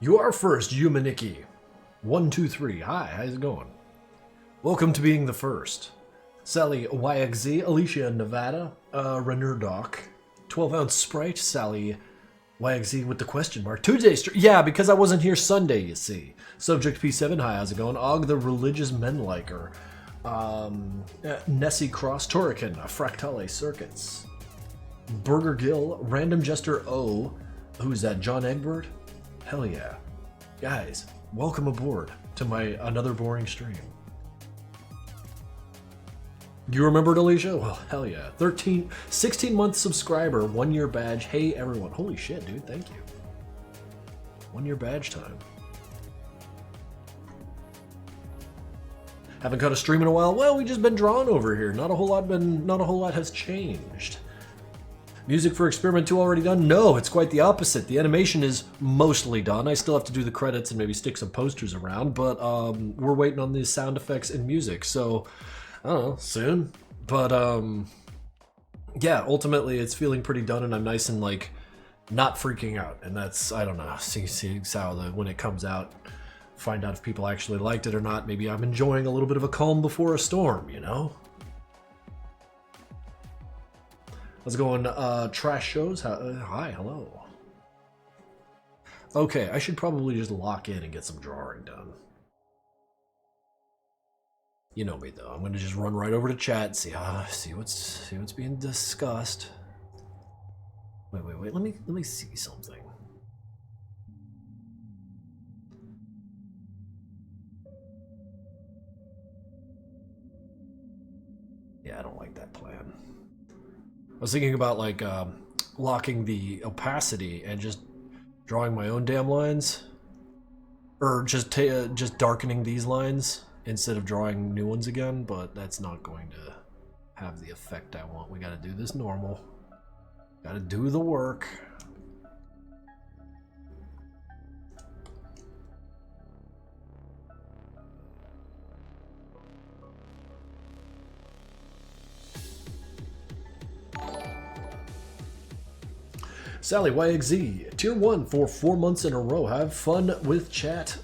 You are first, Yumaniki. 123. Hi, how's it going? Welcome to being the first. Sally YXZ, Alicia Nevada, Renurdoc, 12-ounce Sprite, Sally YXZ with the question mark. Tuesday yeah, because I wasn't here Sunday, you see. Subject P7, hi, how's it going? Og the Religious Men Liker. Nessie Cross Torican, Fractale Circuits. Burger Gill, Random Jester O. Who's that, John Egbert? Hell yeah. Guys, welcome aboard to my another boring stream. You remembered Alicia? Well, hell yeah. 16-month subscriber, 1-year badge. Hey everyone. Holy shit, dude, thank you. 1-year badge time. Haven't cut a stream in a while. Well, we just been drawn over here. Not a whole lot has changed. Music for Experiment 2 already done? No, it's quite the opposite. The animation is mostly done. I still have to do the credits and maybe stick some posters around, but we're waiting on the sound effects and music, so I don't know, soon. But yeah, ultimately it's feeling pretty done and I'm nice and like not freaking out. And that's, I don't know, see how when it comes out, find out if people actually liked it or not. Maybe I'm enjoying a little bit of a calm before a storm, you know? How's it going, trash shows? Hi, hello. Okay, I should probably just lock in and get some drawing done. You know me though. I'm gonna just run right over to chat, see what's being discussed. Wait. Let me see something. Yeah, I don't like that plan. I was thinking about like locking the opacity and just drawing my own damn lines, or just darkening these lines instead of drawing new ones again. But that's not going to have the effect I want. We got to do this normal. Got to do the work. Sally YXZ, tier 1 for 4 months in a row. Have fun with chat.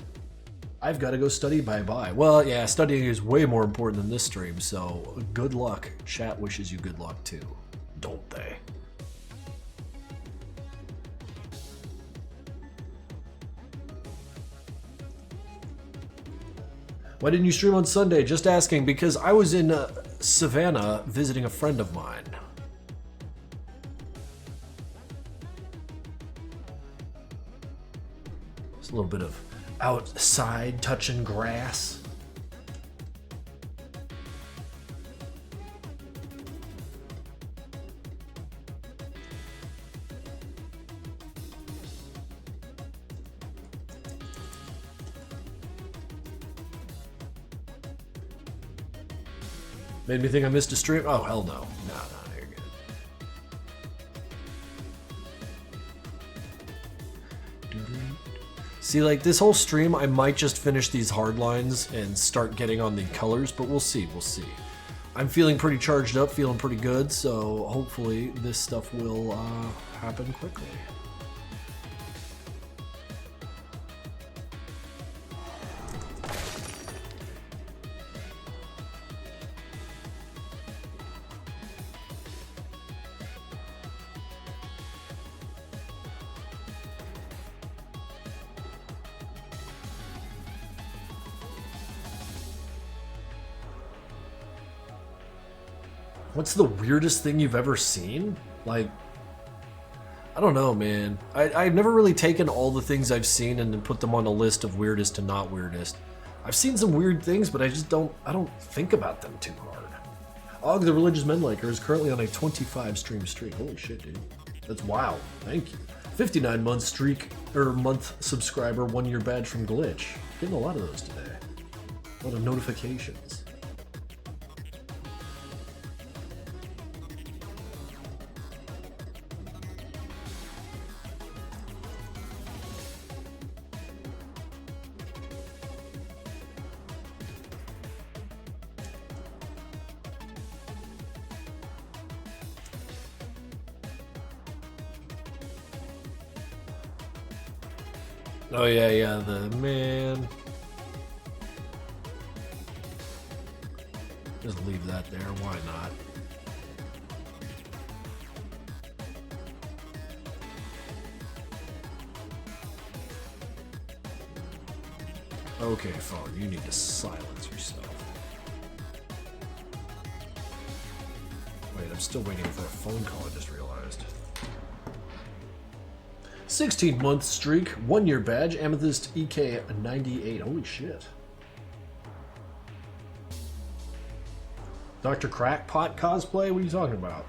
I've got to go study, bye-bye. Well, yeah, studying is way more important than this stream, so good luck. Chat wishes you good luck too, don't they? Why didn't you stream on Sunday? Just asking, because I was in Savannah visiting a friend of mine. A little bit of outside touching grass. Made me think I missed a stream. Oh, hell no. No, you're good. See, like, this whole stream, I might just finish these hard lines and start getting on the colors, but we'll see, I'm feeling pretty charged up, feeling pretty good, so hopefully this stuff will happen quickly. What's the weirdest thing you've ever seen? Like, I don't know, man. I've never really taken all the things I've seen and then put them on a list of weirdest to not weirdest. I've seen some weird things, but I don't think about them too hard. Og the Religious Men Liker is currently on a 25 stream streak. Holy shit, dude. That's wild. Thank you. 59 month streak, or month subscriber, 1-year badge from Glitch. Getting a lot of those today. A lot of notifications. Oh yeah, yeah, the man. Just leave that there, why not? Okay, phone, you need to silence yourself. Wait, I'm still waiting for a phone call, I just realized. 16-month streak, 1-year badge, Amethyst EK 98. Holy shit. Dr. Crackpot cosplay? What are you talking about?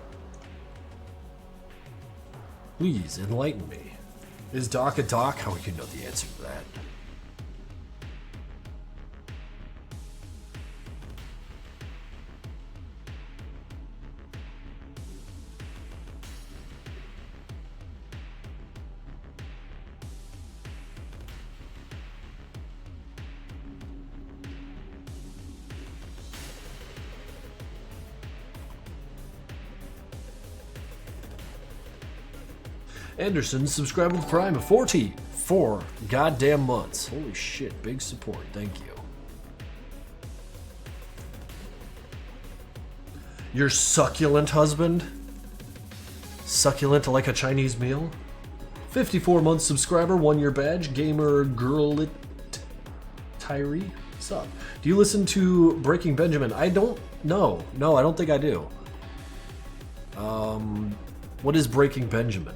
Please enlighten me. Is Doc a doc? How would you know the answer to that? Anderson subscribed with Prime of 44 goddamn months. Holy shit, big support. Thank you. Your succulent husband? Succulent like a Chinese meal? 54-month subscriber, 1-year badge, gamer girl Tyree. What's up? Do you listen to Breaking Benjamin? I don't know. No, I don't think I do. What is Breaking Benjamin?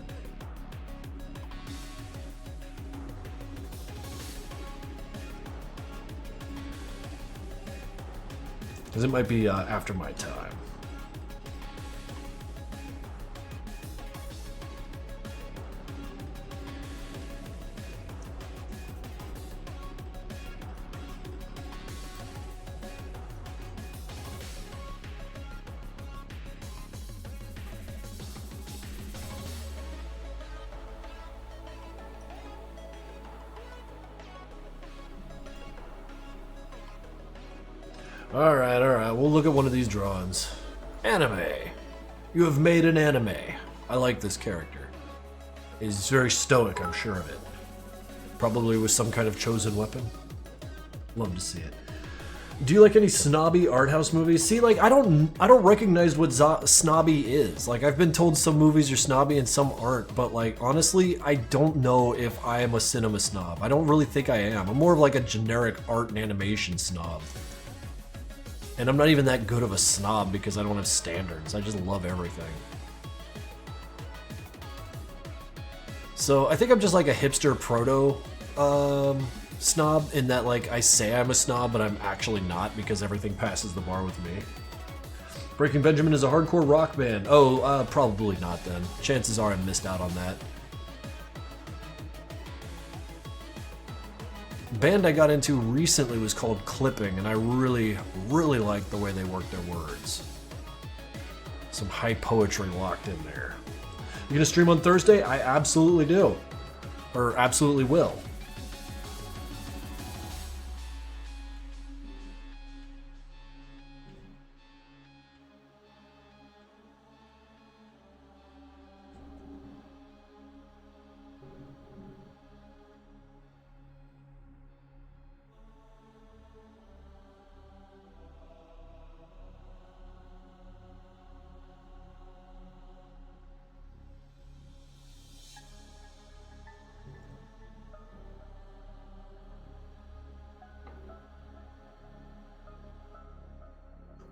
Because it might be after my time. Alright, alright. We'll look at one of these drawings. Anime. You have made an anime. I like this character. He's very stoic, I'm sure of it. Probably with some kind of chosen weapon. Love to see it. Do you like any snobby art house movies? See, like, I don't recognize what snobby is. Like, I've been told some movies are snobby and some aren't, but like, honestly, I don't know if I am a cinema snob. I don't really think I am. I'm more of like a generic art and animation snob. And I'm not even that good of a snob because I don't have standards. I just love everything. So I think I'm just like a hipster proto snob in that, like, I say I'm a snob, but I'm actually not because everything passes the bar with me. Breaking Benjamin is a hardcore rock band. Oh, probably not then. Chances are I missed out on that. Band I got into recently was called Clipping, and I really, really liked the way they worked their words. Some high poetry locked in there. You gonna stream on Thursday? I absolutely do. Or absolutely will.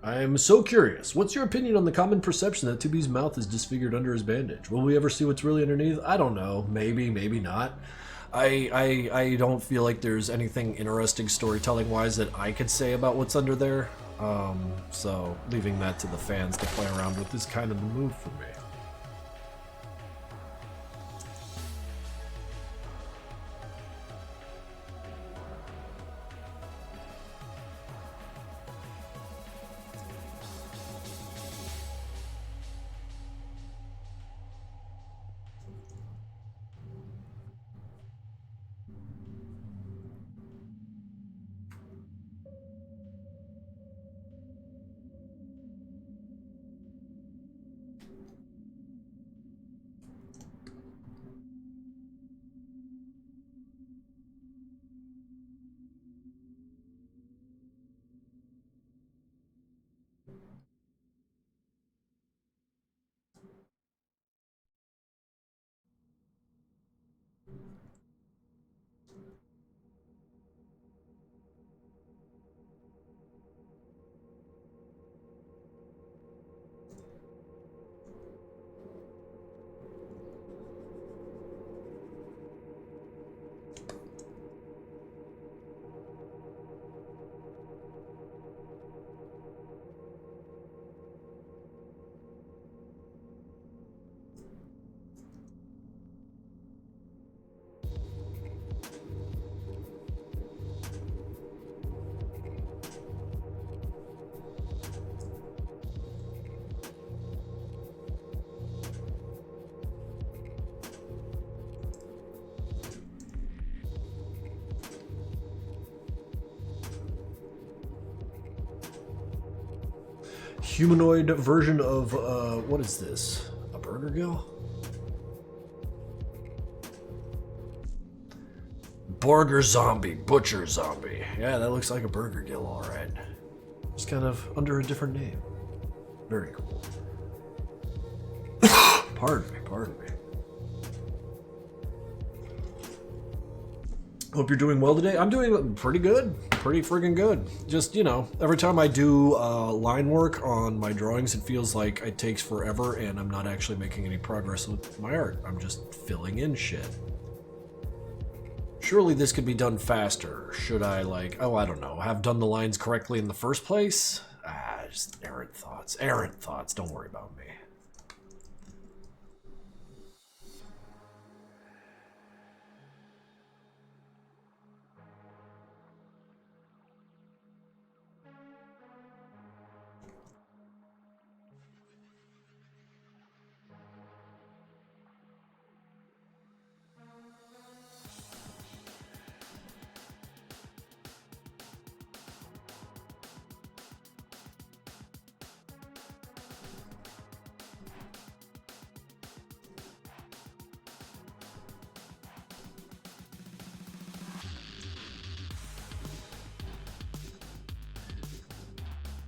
I'm so curious. What's your opinion on the common perception that 2B's mouth is disfigured under his bandage? Will we ever see what's really underneath? I don't know. Maybe, maybe not. I don't feel like there's anything interesting storytelling-wise that I could say about what's under there. So leaving that to the fans to play around with is kind of the move for me. humanoid version of, what is this? A burger gill? Burger zombie, butcher zombie. Yeah, that looks like a burger gill, alright. Just kind of under a different name. Very cool. Pardon me, pardon me. Hope you're doing well today. I'm doing pretty good. Pretty friggin' good. Just, you know, every time I do line work on my drawings, it feels like it takes forever and I'm not actually making any progress with my art. I'm just filling in shit. Surely this could be done faster. Should I, like, oh, I don't know, have done the lines correctly in the first place? Just errant thoughts. Errant thoughts. Don't worry about me.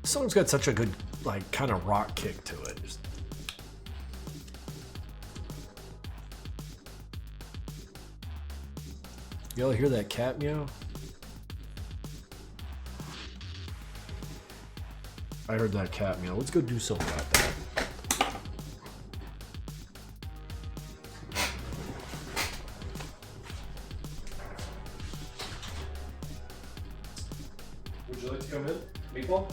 This song's got such a good, like, kind of rock kick to it. Just... Y'all hear that cat meow? I heard that cat meow. Let's go do something about that. Would you like to come in? Meatball?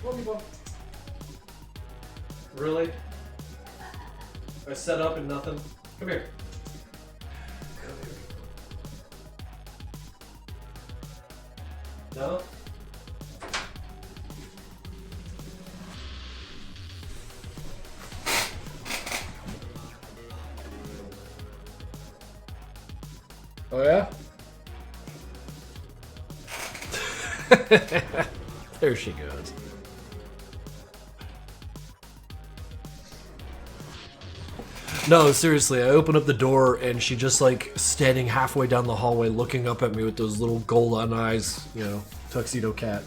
Come on, Meatball. Really? I set up and nothing? Come here. Come here. No? Oh yeah? There she goes. No, seriously, I open up the door and she just like standing halfway down the hallway looking up at me with those little golden eyes, you know, tuxedo cat.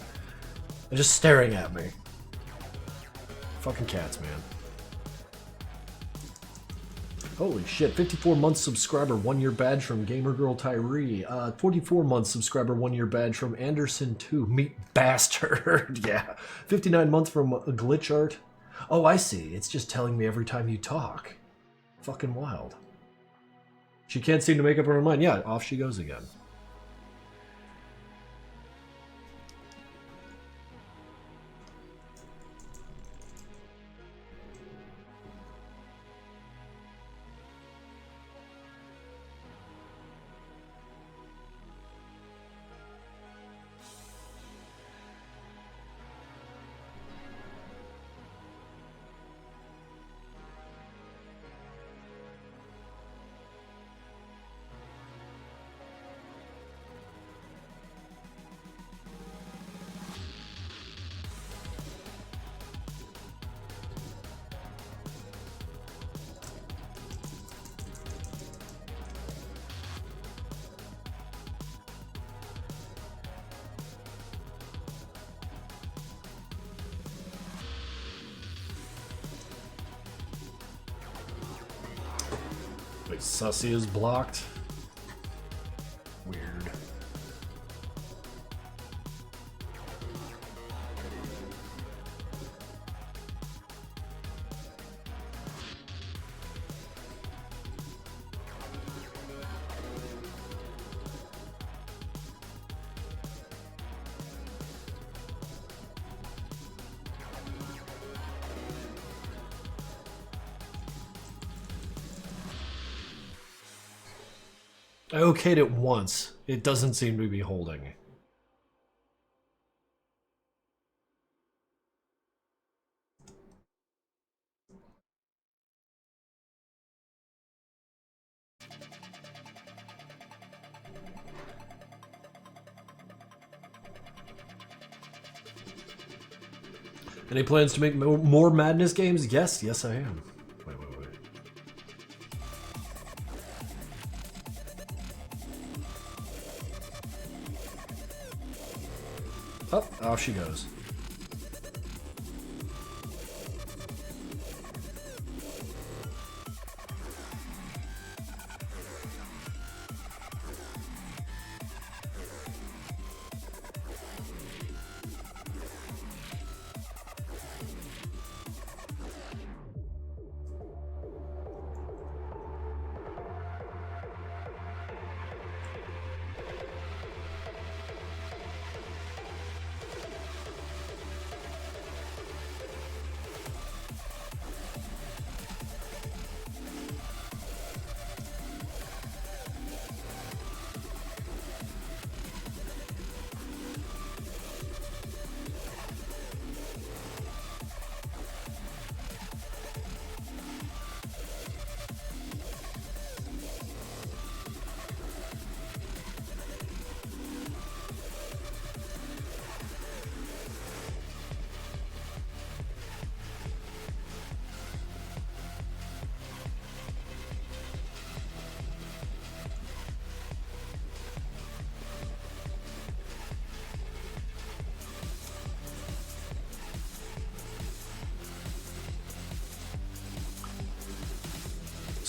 And just staring at me. Fucking cats, man. Holy shit, 54 months subscriber, 1 year badge from Gamer Girl Tyree. 44 months subscriber, 1 year badge from Anderson2. Meat bastard. Yeah. 59 months from Glitch Art. Oh, I see. It's just telling me every time you talk. Fucking wild. She can't seem to make up her mind. Yeah, off she goes again. Wait, Sussy is blocked? Weird. I okayed it once. It doesn't seem to be holding. Any plans to make more Madness games? Yes, yes I am. Wait. Oh, off she goes.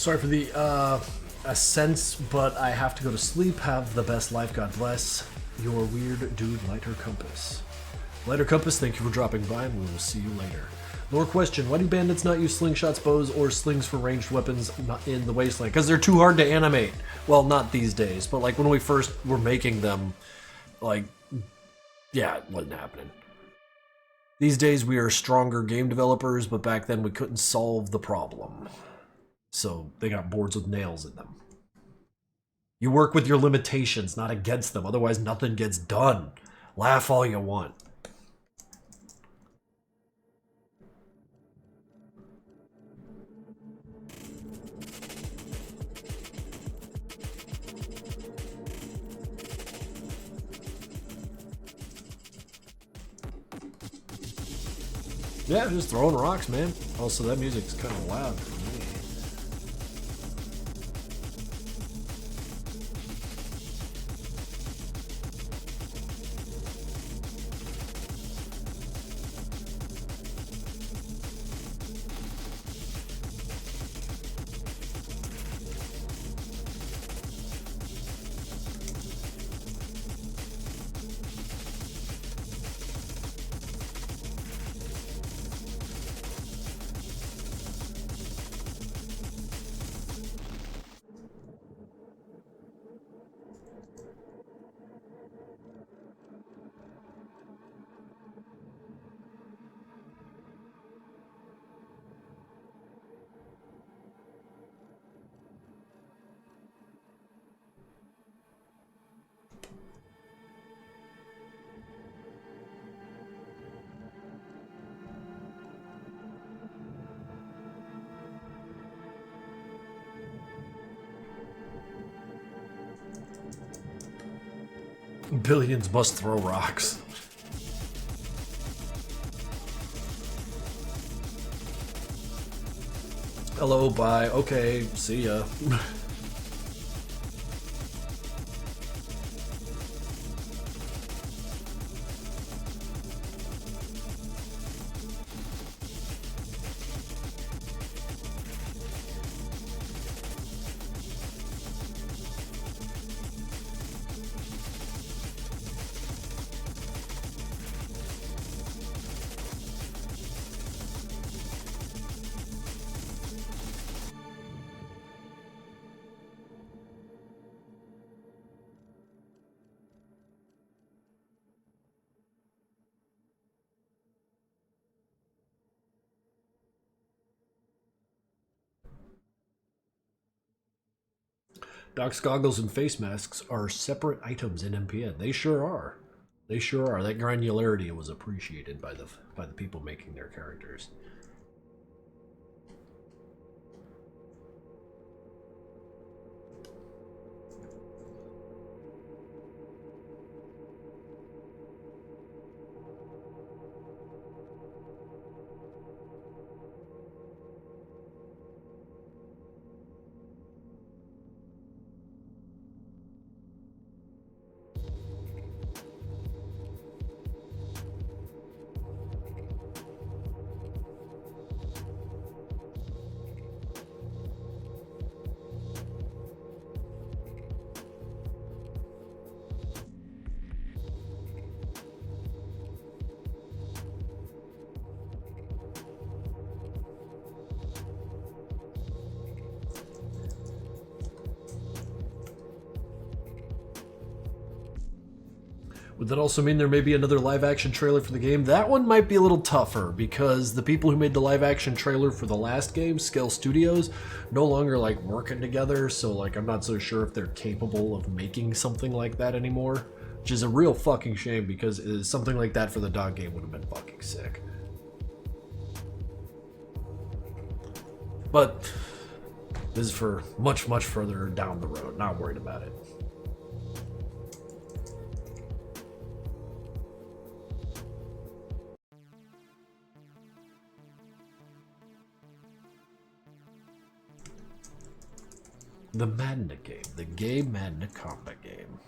Sorry for the ascents, but I have to go to sleep. Have the best life, God bless. Your weird dude, Lighter Compass. Lighter Compass, thank you for dropping by, and we will see you later. More question, why do bandits not use slingshots, bows, or slings for ranged weapons in the Wasteland? Because they're too hard to animate. Well, not these days, but like when we first were making them, like, yeah, it wasn't happening. These days we are stronger game developers, but back then we couldn't solve the problem. So they got boards with nails in them. You work with your limitations, not against them. Otherwise, nothing gets done. Laugh all you want. Yeah, just throwing rocks, man. Also, that music's kind of loud for me. Billions must throw rocks. Hello, bye. Okay, see ya. Doc's goggles and face masks are separate items in MPN. They sure are. They sure are. That granularity was appreciated by the people making their characters. Would that also mean there may be another live-action trailer for the game? That one might be a little tougher, because the people who made the live-action trailer for the last game, Scale Studios, no longer, like, working together, so, like, I'm not so sure if they're capable of making something like that anymore. Which is a real fucking shame, because something like that for the dog game would have been fucking sick. But this is for much, much further down the road. Not worried about it. The Madna game. The gay Madna combat game.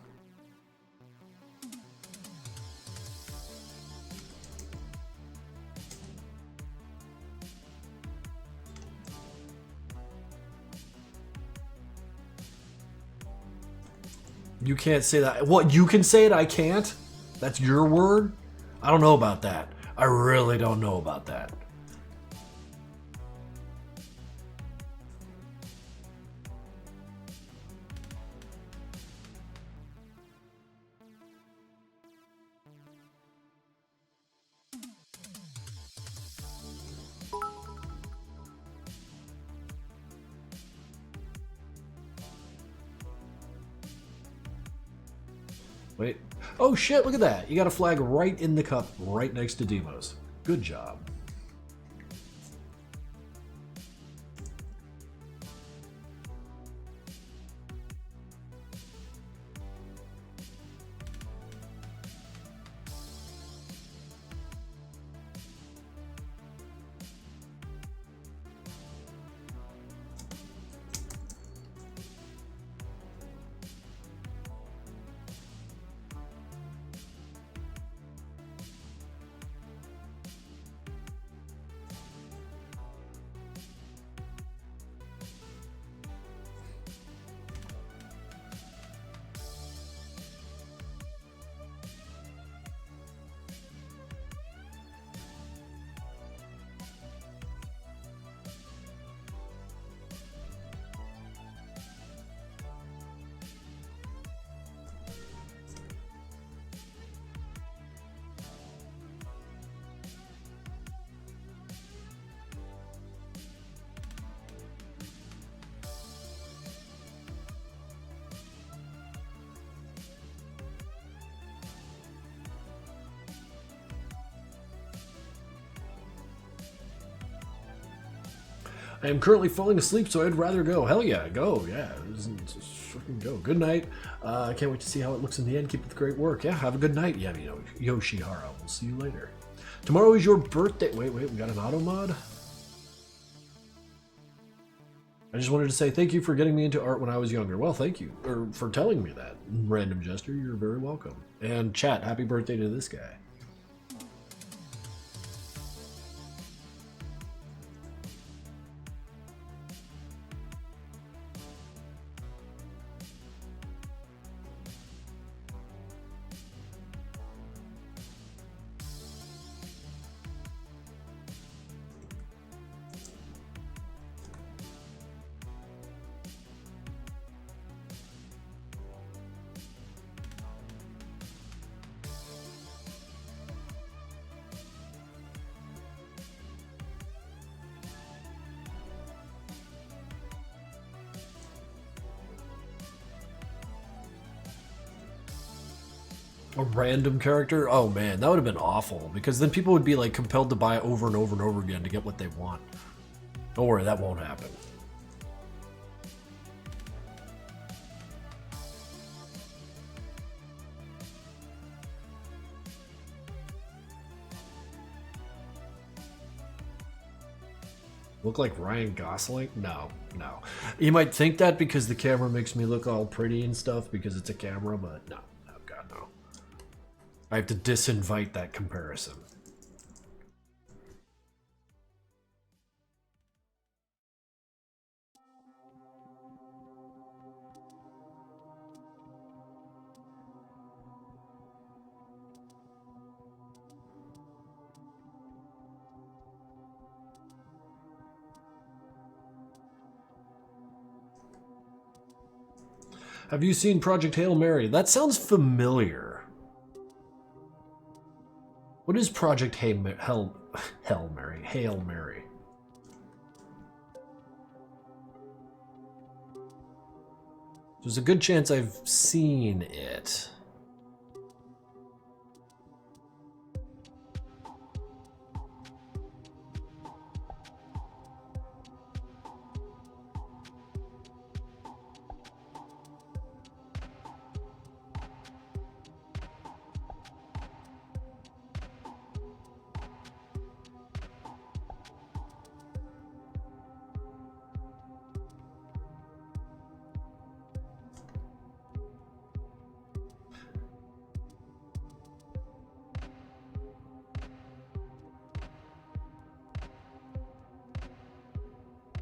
You can't say that. What, you can say it, I can't? That's your word? I don't know about that. I really don't know about that. Wait. Oh shit, look at that. You got a flag right in the cup, right next to Demos. Good job. I am currently falling asleep, so I'd rather go. Hell yeah, go. Yeah, just fucking go. Good night. I can't wait to see how it looks in the end. Keep up the great work. Yeah, have a good night, Yoshihara. We'll see you later. Tomorrow is your birthday. Wait, we got an auto mod? I just wanted to say thank you for getting me into art when I was younger. Well, thank you for telling me that. Random Jester, you're very welcome. And chat, happy birthday to this guy. A random character? Oh man, that would have been awful, because then people would be like compelled to buy it over and over and over again to get what they want. Don't worry, that won't happen. Look like Ryan Gosling? No. You might think that because the camera makes me look all pretty and stuff because it's a camera, but no, God, no. I have to disinvite that comparison. Have you seen Project Hail Mary? That sounds familiar. What is Project Hail Mary? Hail Mary. There's a good chance I've seen it.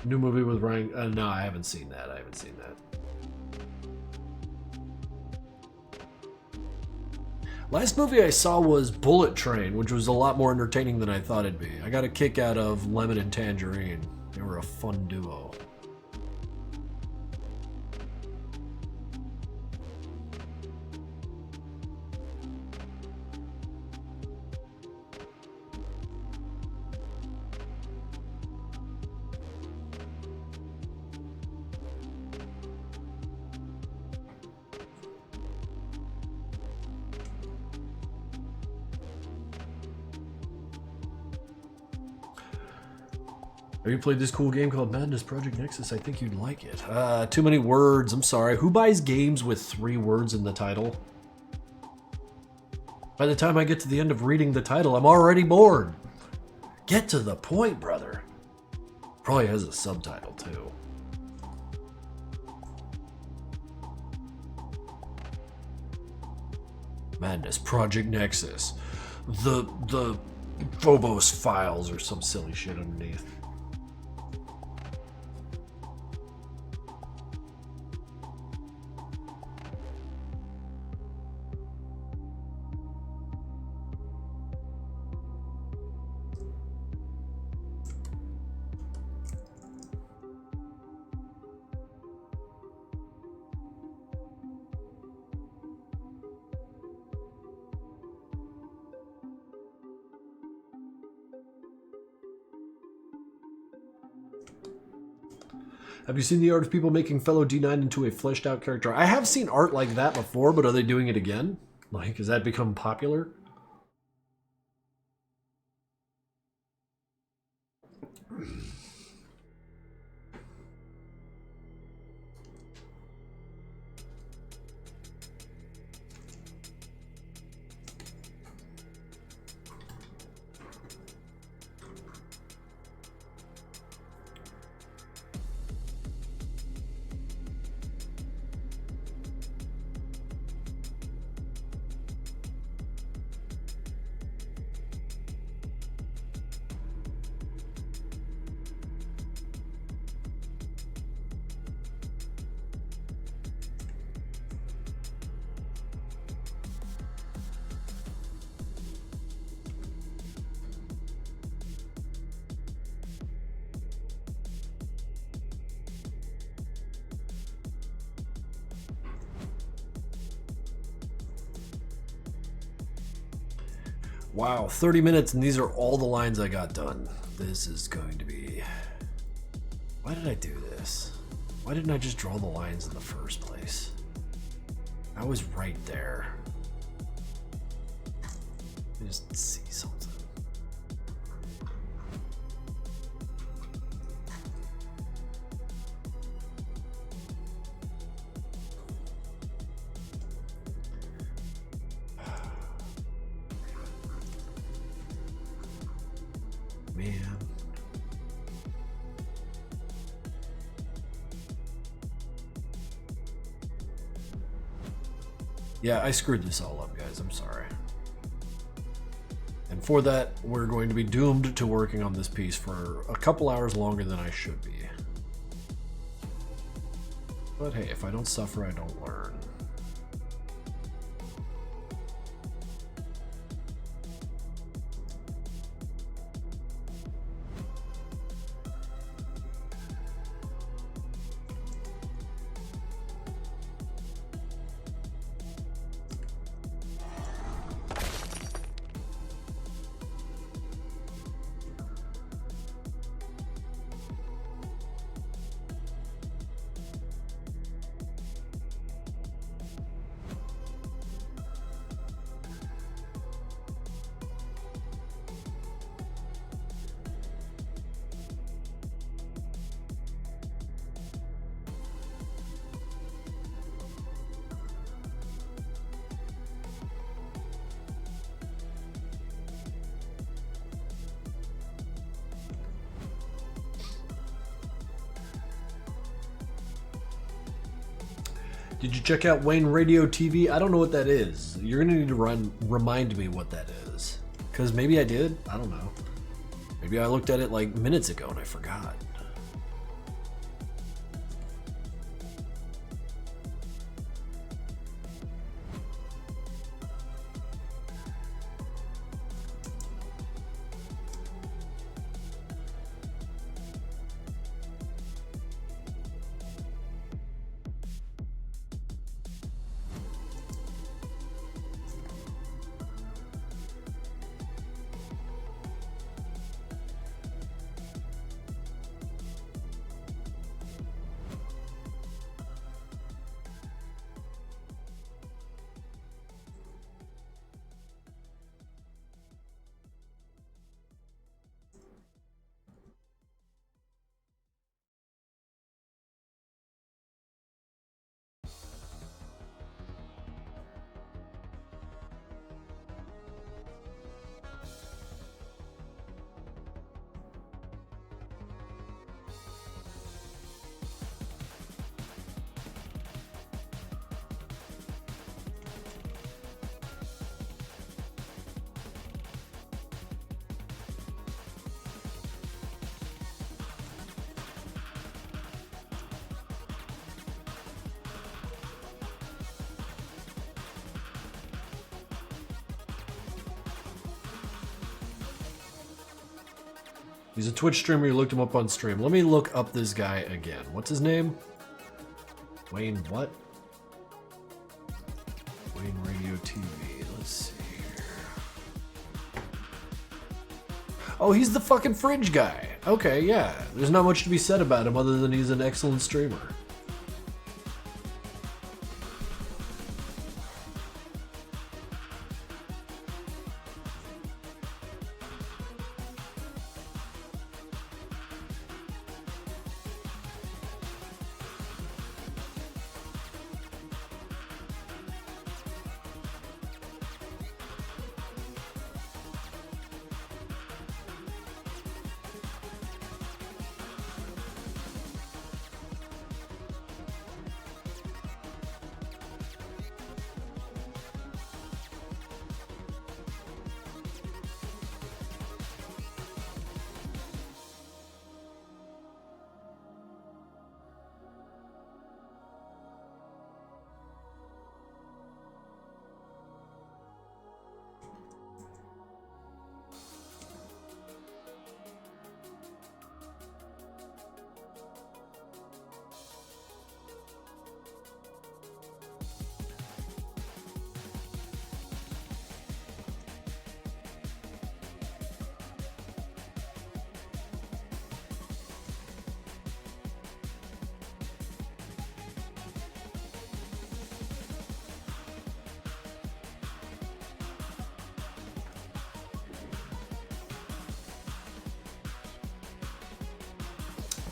New movie with Ryan. No, I haven't seen that. Last movie I saw was Bullet Train, which was a lot more entertaining than I thought it'd be. I got a kick out of Lemon and Tangerine. They were a fun duo. Have you played this cool game called Madness Project Nexus? I think you'd like it. Too many words. I'm sorry. Who buys games with 3 words in the title? By the time I get to the end of reading the title, I'm already bored. Get to the point, brother. Probably has a subtitle, too. Madness Project Nexus. The Phobos Files or some silly shit underneath. Have you seen the art of people making fellow D9 into a fleshed out character? I have seen art like that before, but are they doing it again? Like, has that become popular? Wow, 30 minutes and these are all the lines I got done. This is going to be... Why did I do this? Why didn't I just draw the lines in the first place? I was right there. Let me just see something. Man. Yeah, I screwed this all up, guys. I'm sorry. And for that, we're going to be doomed to working on this piece for a couple hours longer than I should be. But hey, if I don't suffer, I don't learn. Did you check out Wayne Radio TV? I don't know what that is. You're gonna need to remind me what that is. Because maybe I did. I don't know. Maybe I looked at it like minutes ago and I forgot. He's a Twitch streamer, you looked him up on stream. Let me look up this guy again. What's his name? Wayne what? Wayne Radio TV. Let's see here. Oh, he's the fucking fringe guy. Okay, yeah. There's not much to be said about him other than he's an excellent streamer.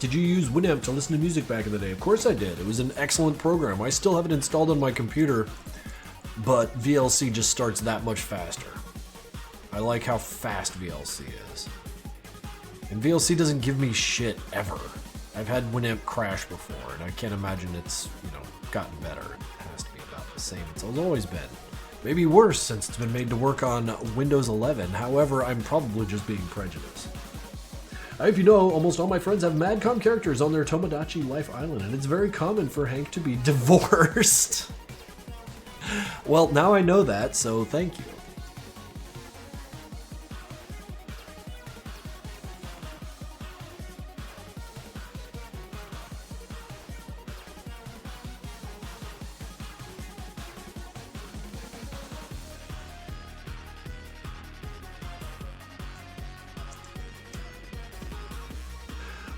Did you use Winamp to listen to music back in the day? Of course I did. It was an excellent program. I still have it installed on my computer, but VLC just starts that much faster. I like how fast VLC is. And VLC doesn't give me shit ever. I've had Winamp crash before, and I can't imagine it's, gotten better. It has to be about the same as it's always been. Maybe worse since it's been made to work on Windows 11. However, I'm probably just being prejudiced. If you know, almost all my friends have Madcom characters on their Tomodachi Life Island, and it's very common for Hank to be divorced. Well, now I know that, so thank you.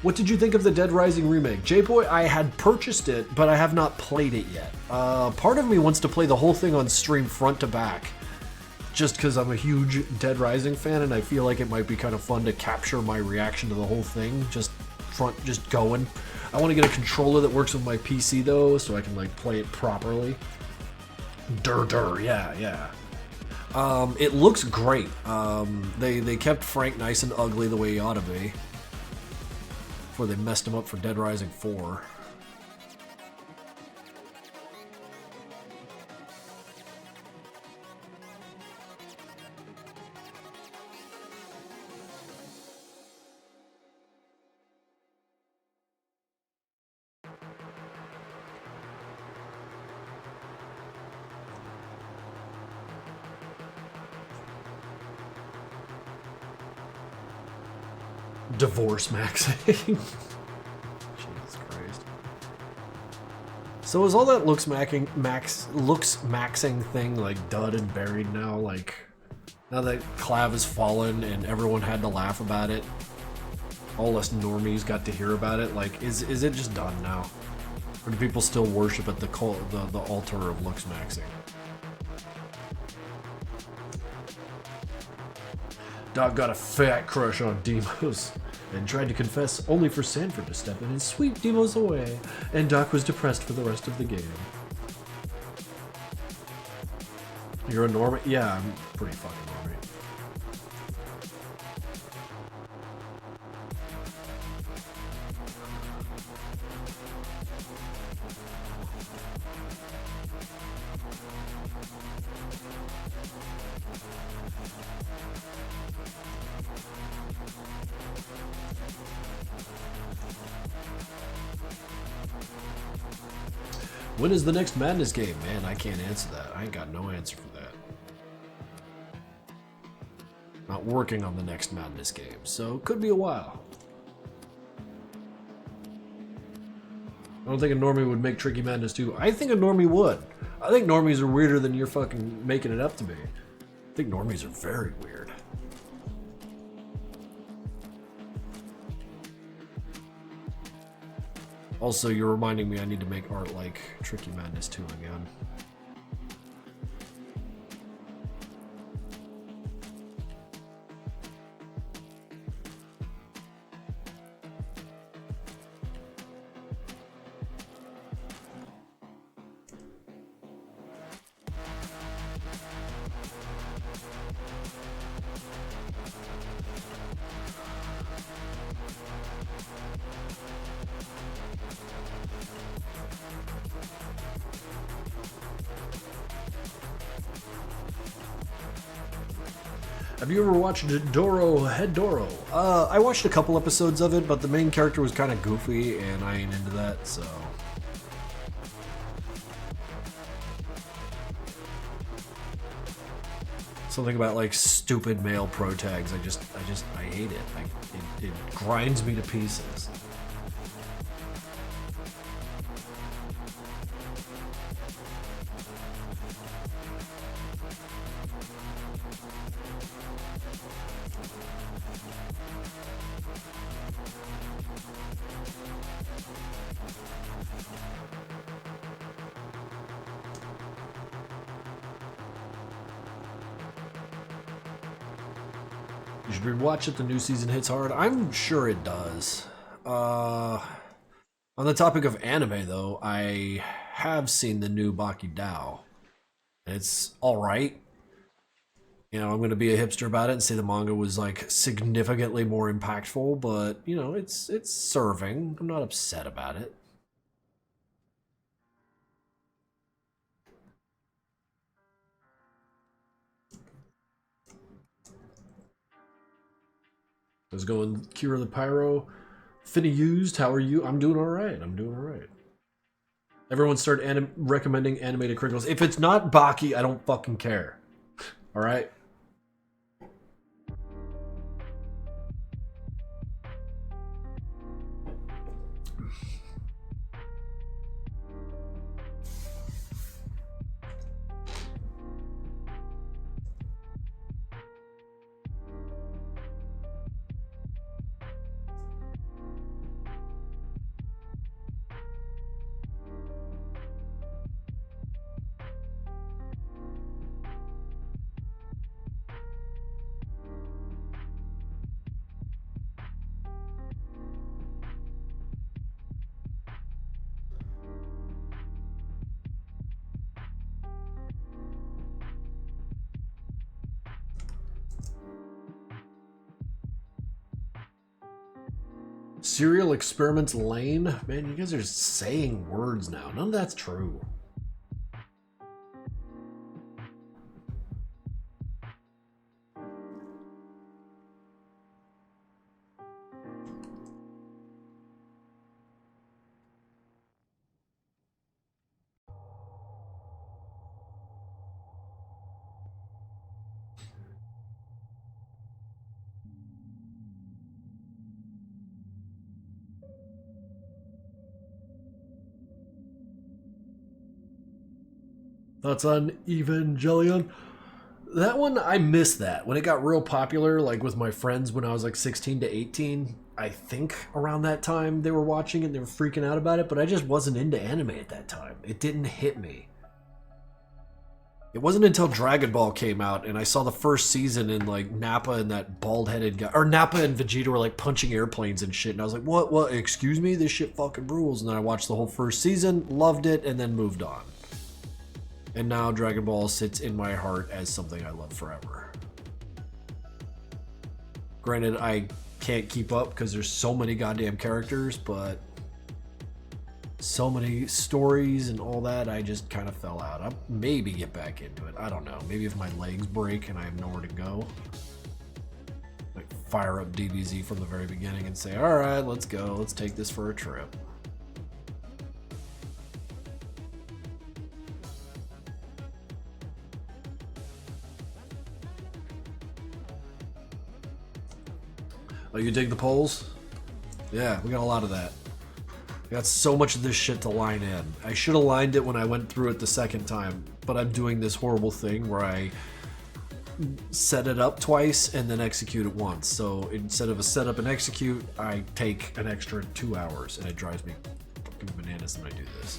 What did you think of the Dead Rising remake? J-Boy, I had purchased it, but I have not played it yet. Part of me wants to play the whole thing on stream front to back, just because I'm a huge Dead Rising fan, and I feel like it might be kind of fun to capture my reaction to the whole thing, just going. I want to get a controller that works with my PC, though, so I can, play it properly. Yeah. It looks great. They kept Frank nice and ugly the way he ought to be. Before they messed him up for Dead Rising 4. Divorce maxing. Jesus Christ. So is all that looks maxing thing like done and buried now? Like now that Clav has fallen and everyone had to laugh about it, all us normies got to hear about it. Like, is it just done now, or do people still worship at the altar of looks maxing? Doc got a fat crush on Demos and tried to confess only for Sanford to step in and sweep Demos away, and Doc was depressed for the rest of the game. You're a normie? Yeah, I'm pretty fucking normie. When is the next Madness game? Man, I can't answer that. I ain't got no answer for that. Not working on the next Madness game, so could be a while. I don't think a normie would make Tricky Madness 2. I think a normie would. I think normies are weirder than you're fucking making it up to be. I think normies are very weird. Also, you're reminding me I need to make art like Tricky Madness 2 again. Have you ever watched Doro Head Doro? I watched a couple episodes of it, but the main character was kind of goofy, and I ain't into that, so. Something about like stupid male pro tags. I hate it. It grinds me to pieces. You should rewatch it. The new season hits hard. I'm sure it does. On the topic of anime, though, I have seen the new Baki Dao. It's all right. You know, I'm going to be a hipster about it and say the manga was like significantly more impactful, but you know, it's serving. I'm not upset about it. How's it going, Kira the Pyro? Finny used. How are you? I'm doing all right. I'm doing all right. Everyone start recommending animated Krinkels. If it's not Baki, I don't fucking care. All right. Serial Experiments Lane? Man, you guys are just saying words now. None of that's true. Thoughts on Evangelion? That one, I missed that. When it got real popular, like with my friends when I was like 16 to 18, I think around that time they were watching it and they were freaking out about it, but I just wasn't into anime at that time. It didn't hit me. It wasn't until Dragon Ball came out and I saw the first season and like Nappa and that bald-headed guy, or Nappa and Vegeta were like punching airplanes and shit, and I was like, what, excuse me? This shit fucking rules. And then I watched the whole first season, loved it, and then moved on. And now Dragon Ball sits in my heart as something I love forever. Granted, I can't keep up because there's so many goddamn characters, but so many stories and all that, I just kind of fell out. I'll maybe get back into it. I don't know. Maybe if my legs break and I have nowhere to go. Like fire up DBZ from the very beginning and say, all right, let's go. Let's take this for a trip. Oh, you dig the polls? Yeah, we got a lot of that. I got so much of this shit to line in. I should have lined it when I went through it the second time, but I'm doing this horrible thing where I set it up twice and then execute it once. So instead of a setup and execute, I take an extra 2 hours, and it drives me fucking bananas when I do this.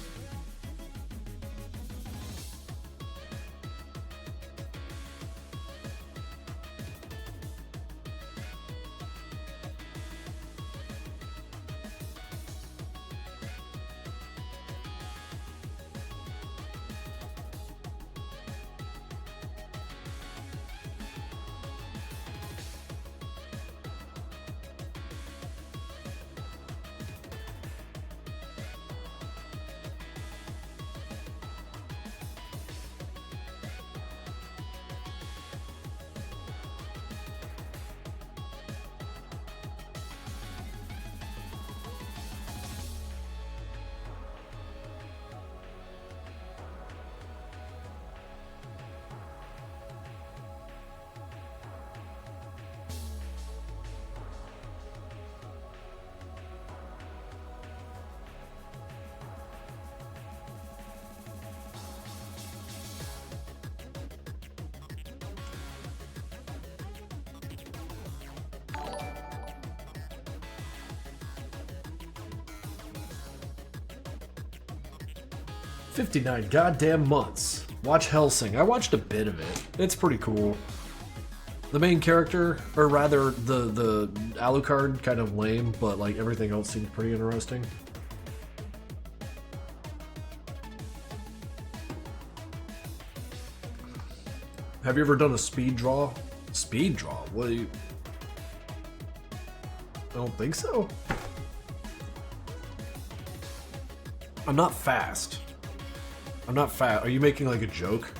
"59 goddamn months. Watch Hellsing." I watched a bit of it. It's pretty cool. The main character, or rather the Alucard, kind of lame, but like everything else seemed pretty interesting. Have you ever done a speed draw? Speed draw? What do you... I don't think so. I'm not fast. I'm not fat. Are you making like a joke?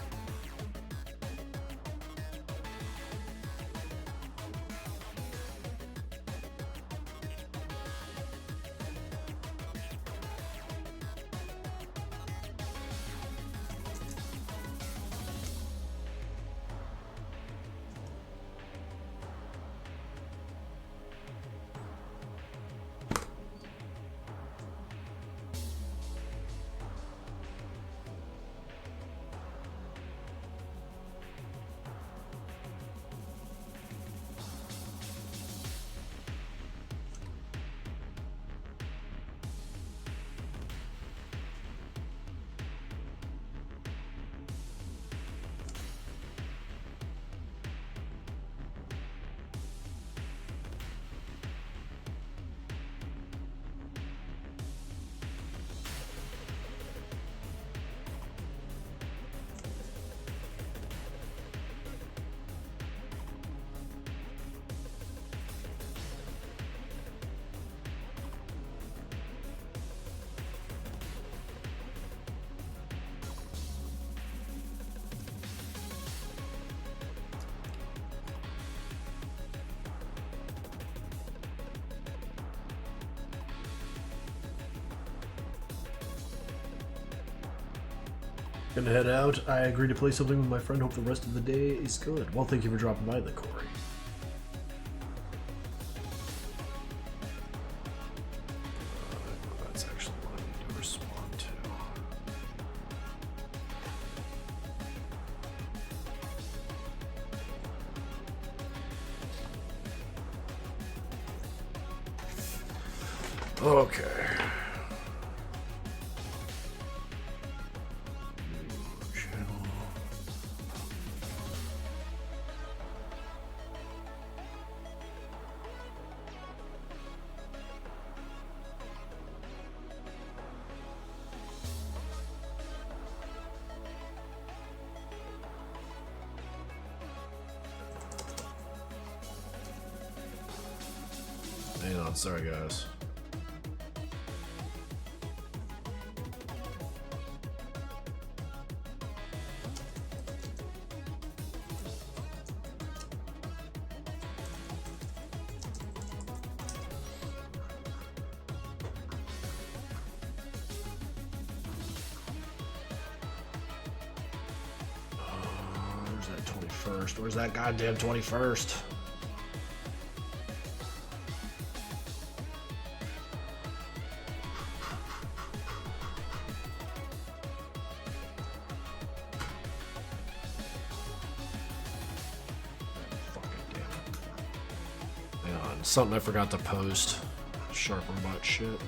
Gonna head out. I agreed to play something with my friend. Hope the rest of the day is good. Well, thank you for dropping by, the Corey. That's actually what I need to respond to. Okay. Hang on, sorry guys. Where's that 21st? Where's that goddamn 21st? Something I forgot to post. Sharp robot shit.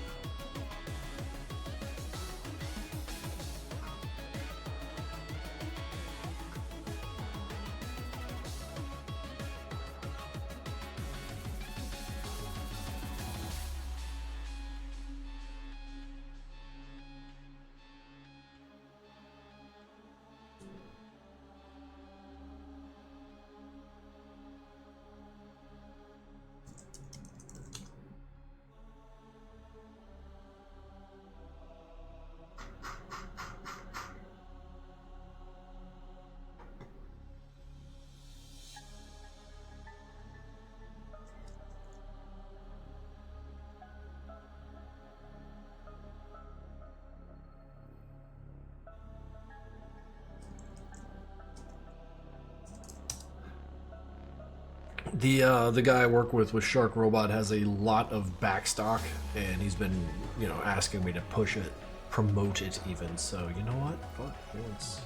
The guy I work with Shark Robot has a lot of backstock, and he's been, you know, asking me to push it, promote it even. So you know what? Fuck, let's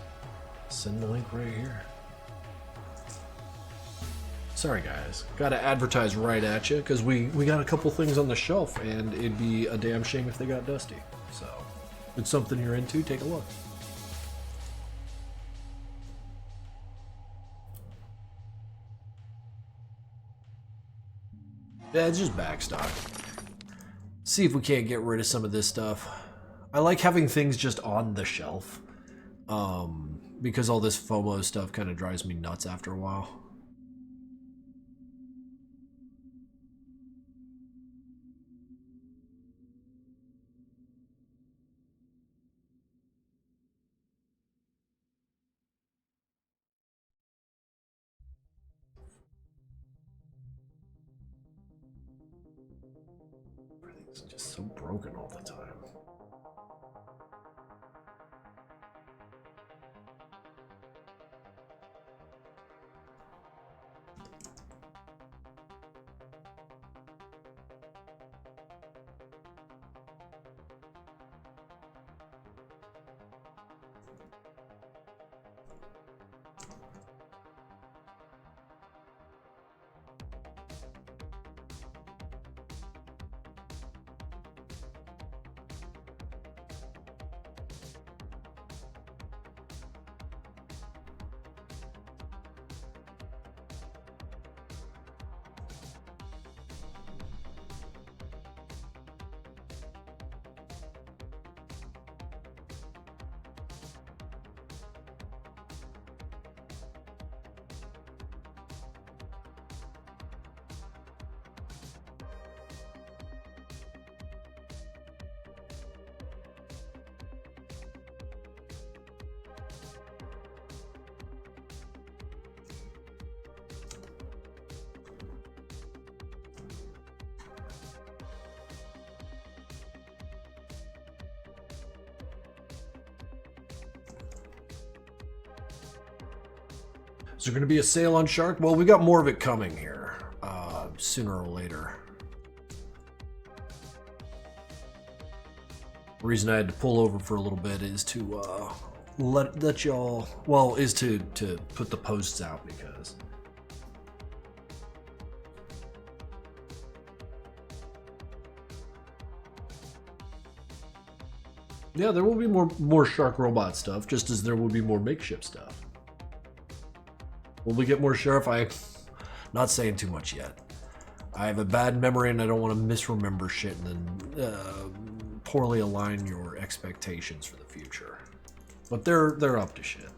send the link right here. Sorry guys, gotta advertise right at you because we got a couple things on the shelf, and it'd be a damn shame if they got dusty. So if it's something you're into, take a look. Yeah, it's just backstock. See if we can't get rid of some of this stuff. I like having things just on the shelf. Because all this FOMO stuff kind of drives me nuts after a while. Everything's just so broken all the time. Is there going to be a sale on Shark? Well, we got more of it coming here, sooner or later. The reason I had to pull over for a little bit is to let y'all, well, is to put the posts out because Yeah, there will be more shark robot stuff, just as there will be more makeshift stuff. Will we get more shark? Not saying too much yet. I have a bad memory and I don't want to misremember shit and then poorly align your expectations for the future. But they're up to shit.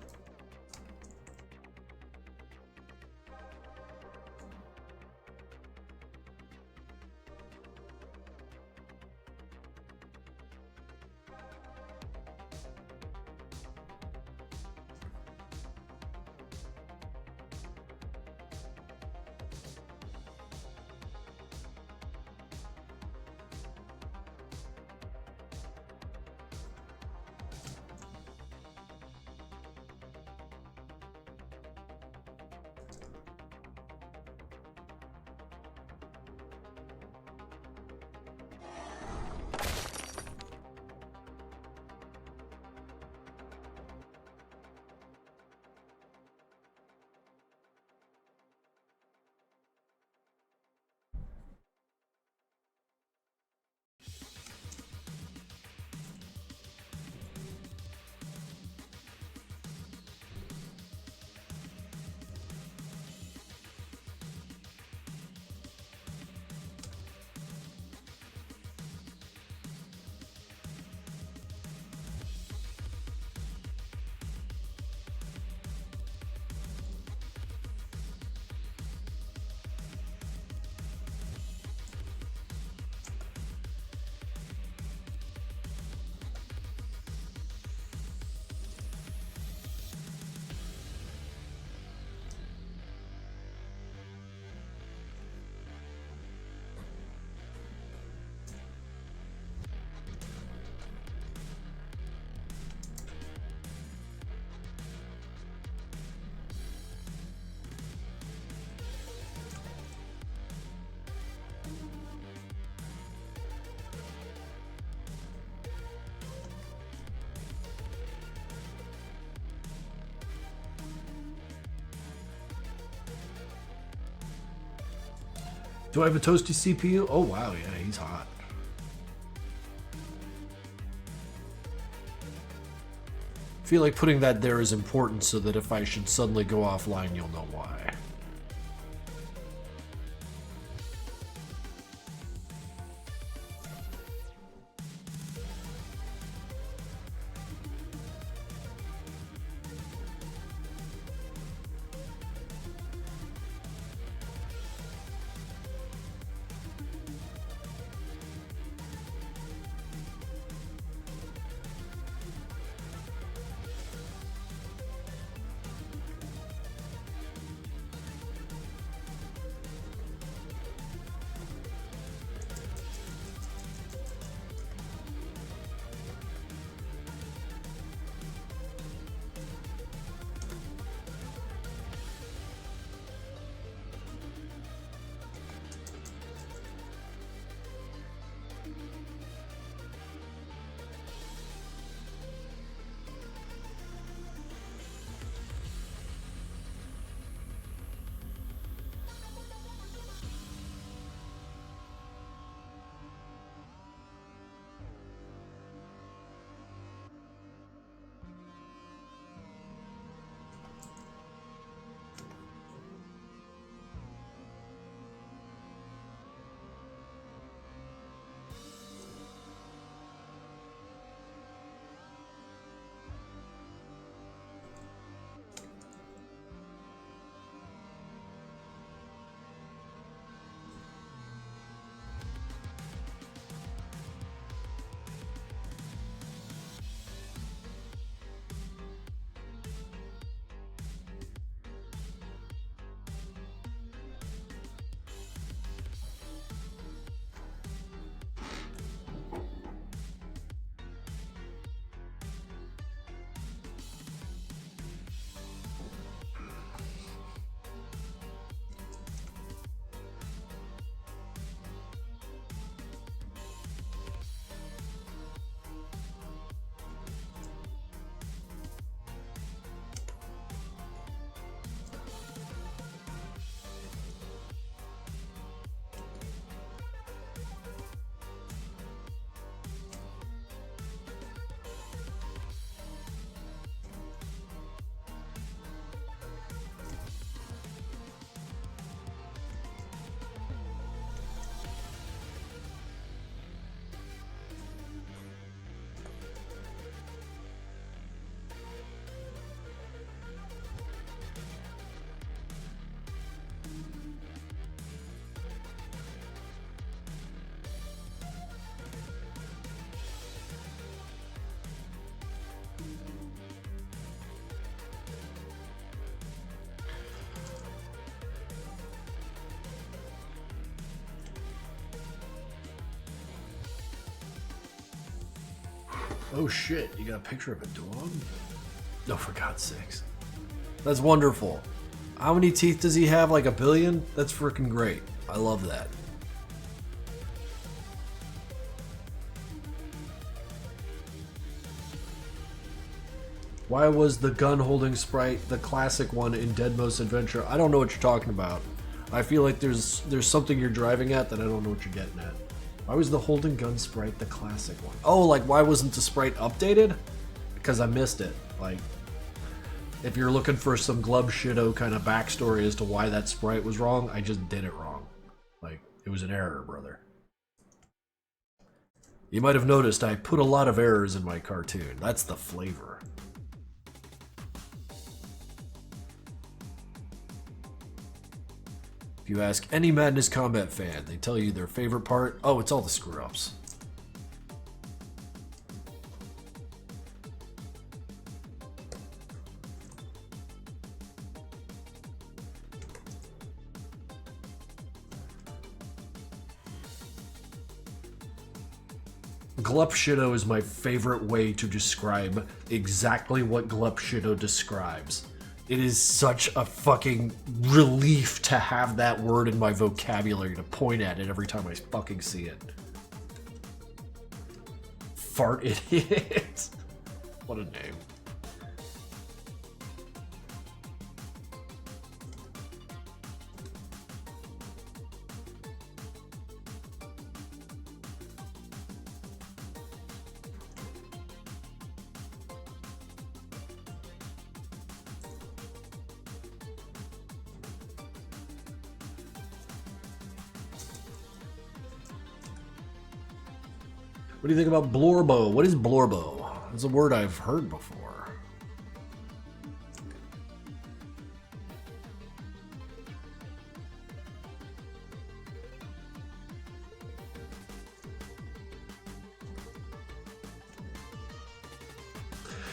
Do I have a toasty CPU? Oh wow, yeah, he's hot. I feel like putting that there is important so that if I should suddenly go offline, you'll know why. Oh shit, you got a picture of a dog? No, for God's sakes. That's wonderful. How many teeth does he have? Like a billion? That's freaking great. I love that. Why was the gun-holding sprite the classic one in Deadmau5 Adventure? I don't know what you're talking about. I feel like there's something you're driving at that I don't know what you're getting at. Why was the holding gun sprite the classic one? Oh, like why wasn't the sprite updated? Because I missed it. Like, if you're looking for some Glub Shido kind of backstory as to why that sprite was wrong, I just did it wrong. Like, it was an error, brother. You might have noticed I put a lot of errors in my cartoon. That's the flavor. If you ask any Madness Combat fan, they tell you their favorite part, oh, it's all the screw-ups. Glup Shido is my favorite way to describe exactly what Glup Shido describes. It is such a fucking relief to have that word in my vocabulary to point at it every time I fucking see it. Fart idiot. What a name. What do you think about Blorbo? What is Blorbo? It's a word I've heard before.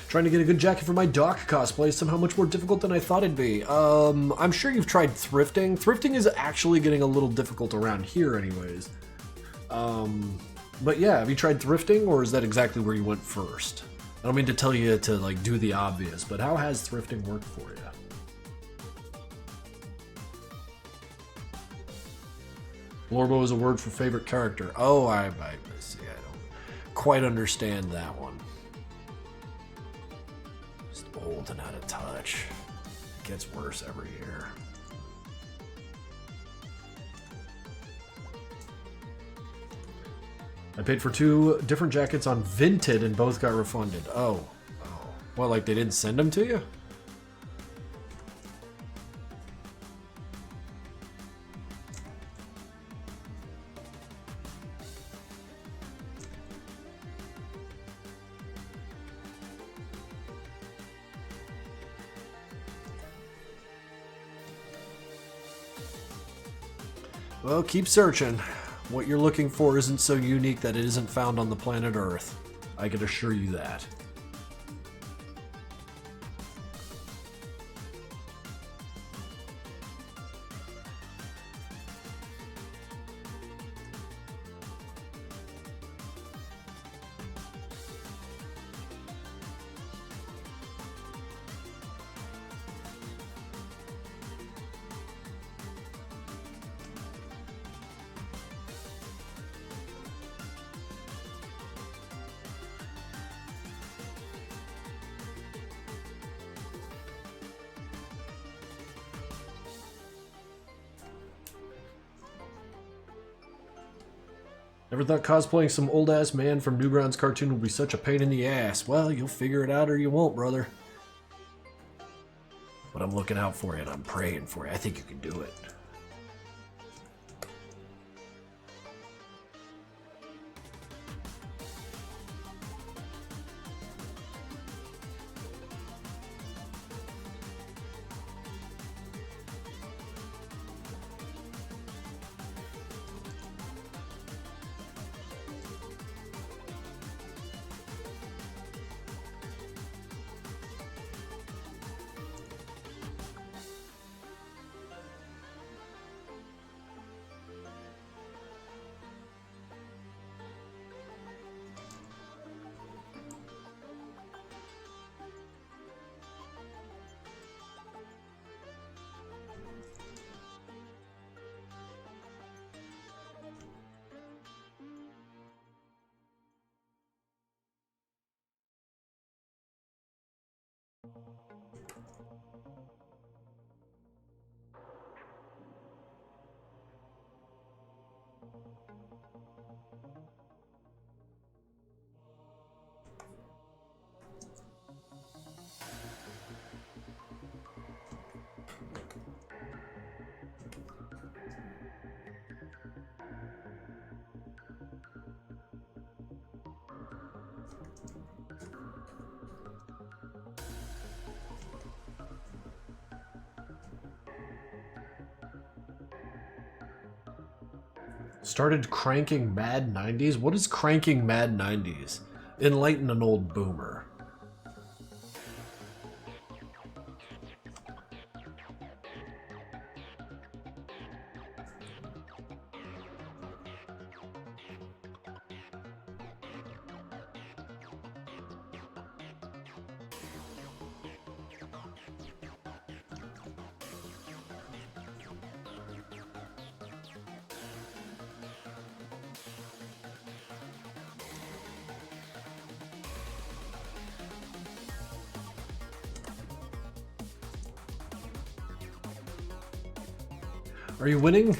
Trying to get a good jacket for my Doc cosplay is somehow much more difficult than I thought it'd be. I'm sure you've tried thrifting. Thrifting is actually getting a little difficult around here anyways. But yeah, have you tried thrifting, or is that exactly where you went first? I don't mean to tell you to like do the obvious, but how has thrifting worked for you? Blorbo is a word for favorite character. Oh, I see. I don't quite understand that one. Just old and out of touch. It gets worse every year. I paid for 2 different jackets on Vinted and both got refunded. Oh. Well, like they didn't send them to you? Well, keep searching. What you're looking for isn't so unique that it isn't found on the planet Earth. I can assure you that. Never thought cosplaying some old-ass man from Newgrounds cartoon would be such a pain in the ass. Well, you'll figure it out or you won't, brother. But I'm looking out for you and I'm praying for you. I think you can do it. Started cranking Mad 90s? What is cranking Mad 90s? Enlighten an old boomer. Are you winning?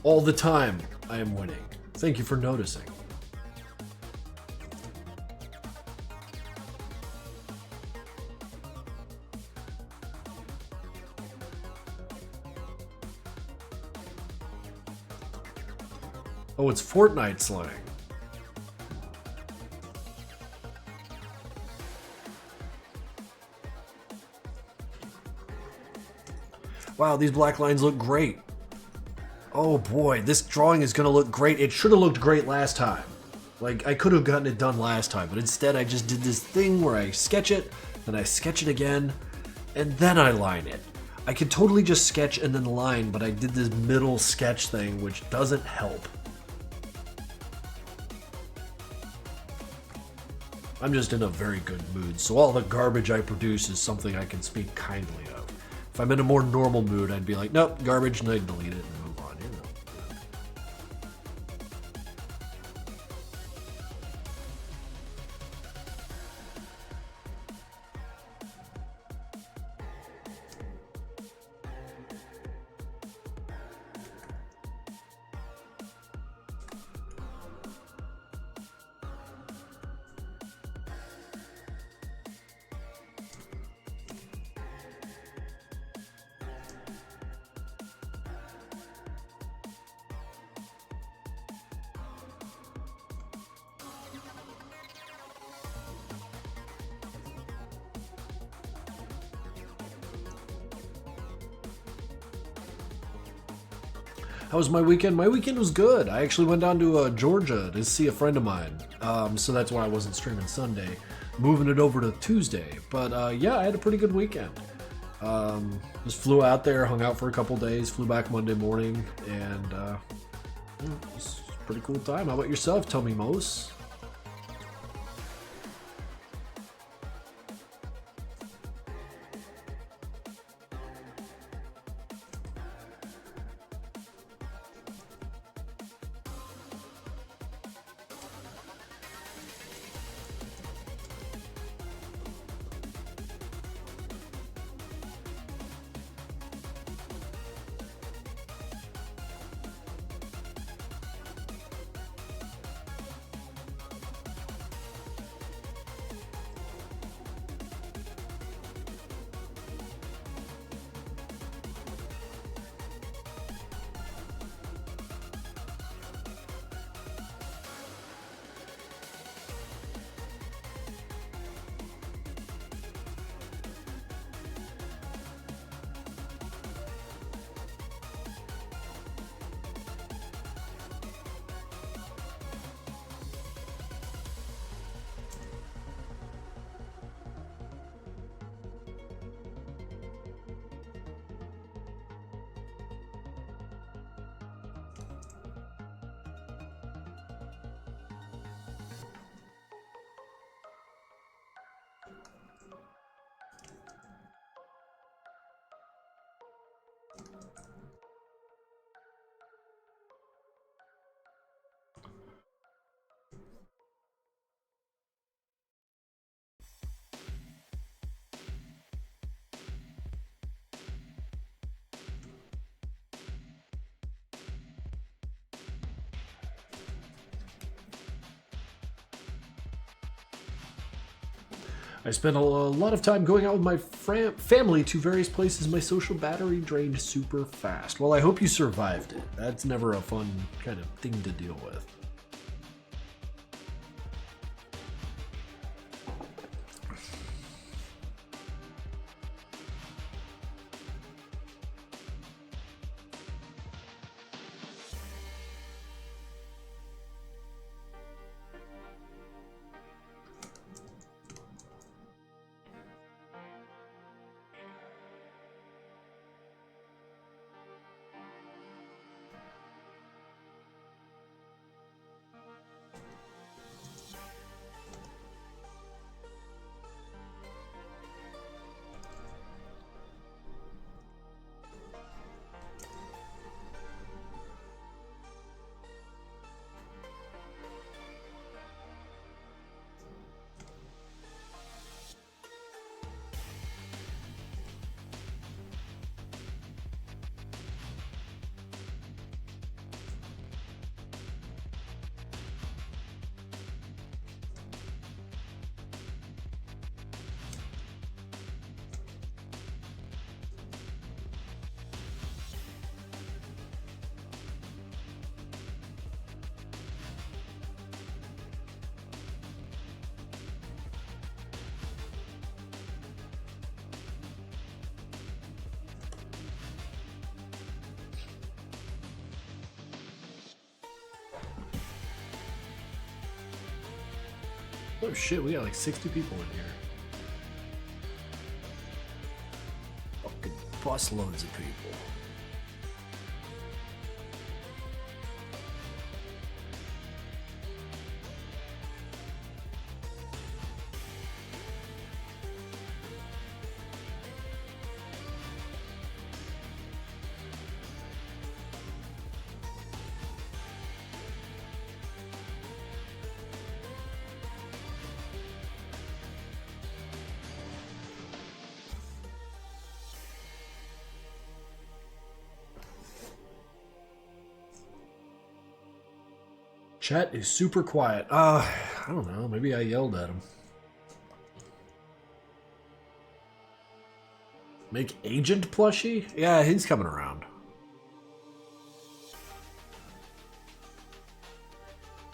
All the time, I am winning. Thank you for noticing. Oh, it's Fortnite slang. Wow, these black lines look great. Oh boy, this drawing is gonna look great. It should have looked great last time. Like, I could have gotten it done last time, but instead I just did this thing where I sketch it, then I sketch it again, and then I line it. I could totally just sketch and then line, but I did this middle sketch thing, which doesn't help. I'm just in a very good mood, so all the garbage I produce is something I can speak kindly of. If I'm in a more normal mood, I'd be like, nope, garbage, and I'd delete it and move on, you know. How was my weekend? My weekend was good. I actually went down to Georgia to see a friend of mine. So that's why I wasn't streaming Sunday. Moving it over to Tuesday. But yeah, I had a pretty good weekend. Just flew out there, hung out for a couple days, flew back Monday morning, and it was a pretty cool time. How about yourself, Tommy Mose? I spent a lot of time going out with my family to various places. My social battery drained super fast. Well, I hope you survived it. That's never a fun kind of thing to deal with. Oh shit, we got like 60 people in here. Fucking busloads of people. Chat is super quiet. I don't know. Maybe I yelled at him. Make agent plushie? Yeah, he's coming around.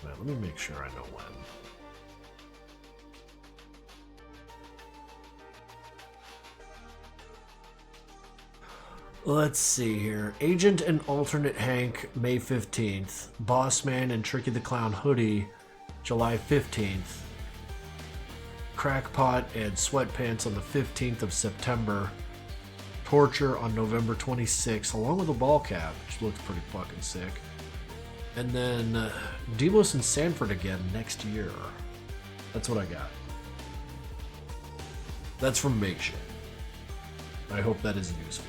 Wait, let me make sure I know when. Let's see here. Agent and Alternate Hank, May 15th. Boss Man and Tricky the Clown Hoodie, July 15th. Crackpot and Sweatpants on the 15th of September. Torture on November 26th, along with a ball cap, which looks pretty fucking sick. And then Demos and Sanford again next year. That's what I got. That's from Makeshift. I hope that is useful.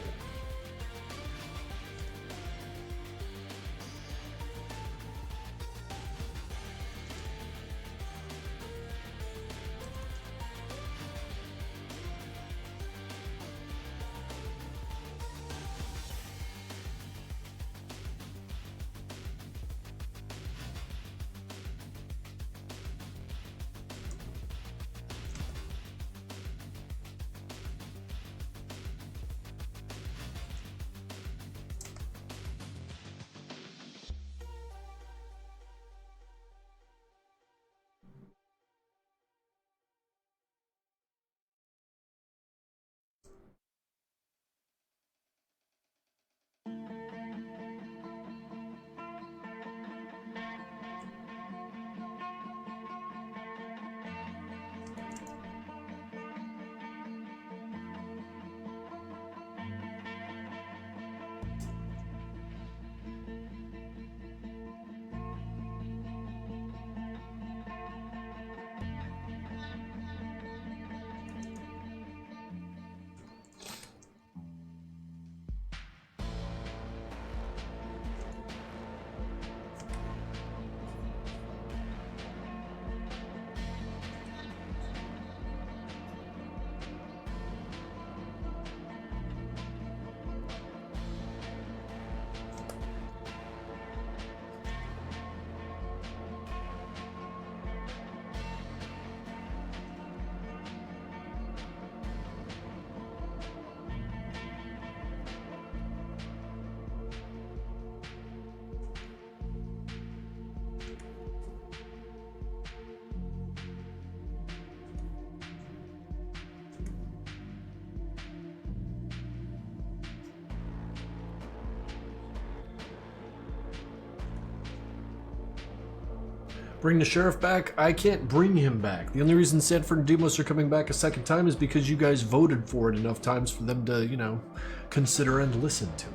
Bring the sheriff back? I can't bring him back. The only reason Sanford and Demos are coming back a second time is because you guys voted for it enough times for them to, you know, consider and listen to it.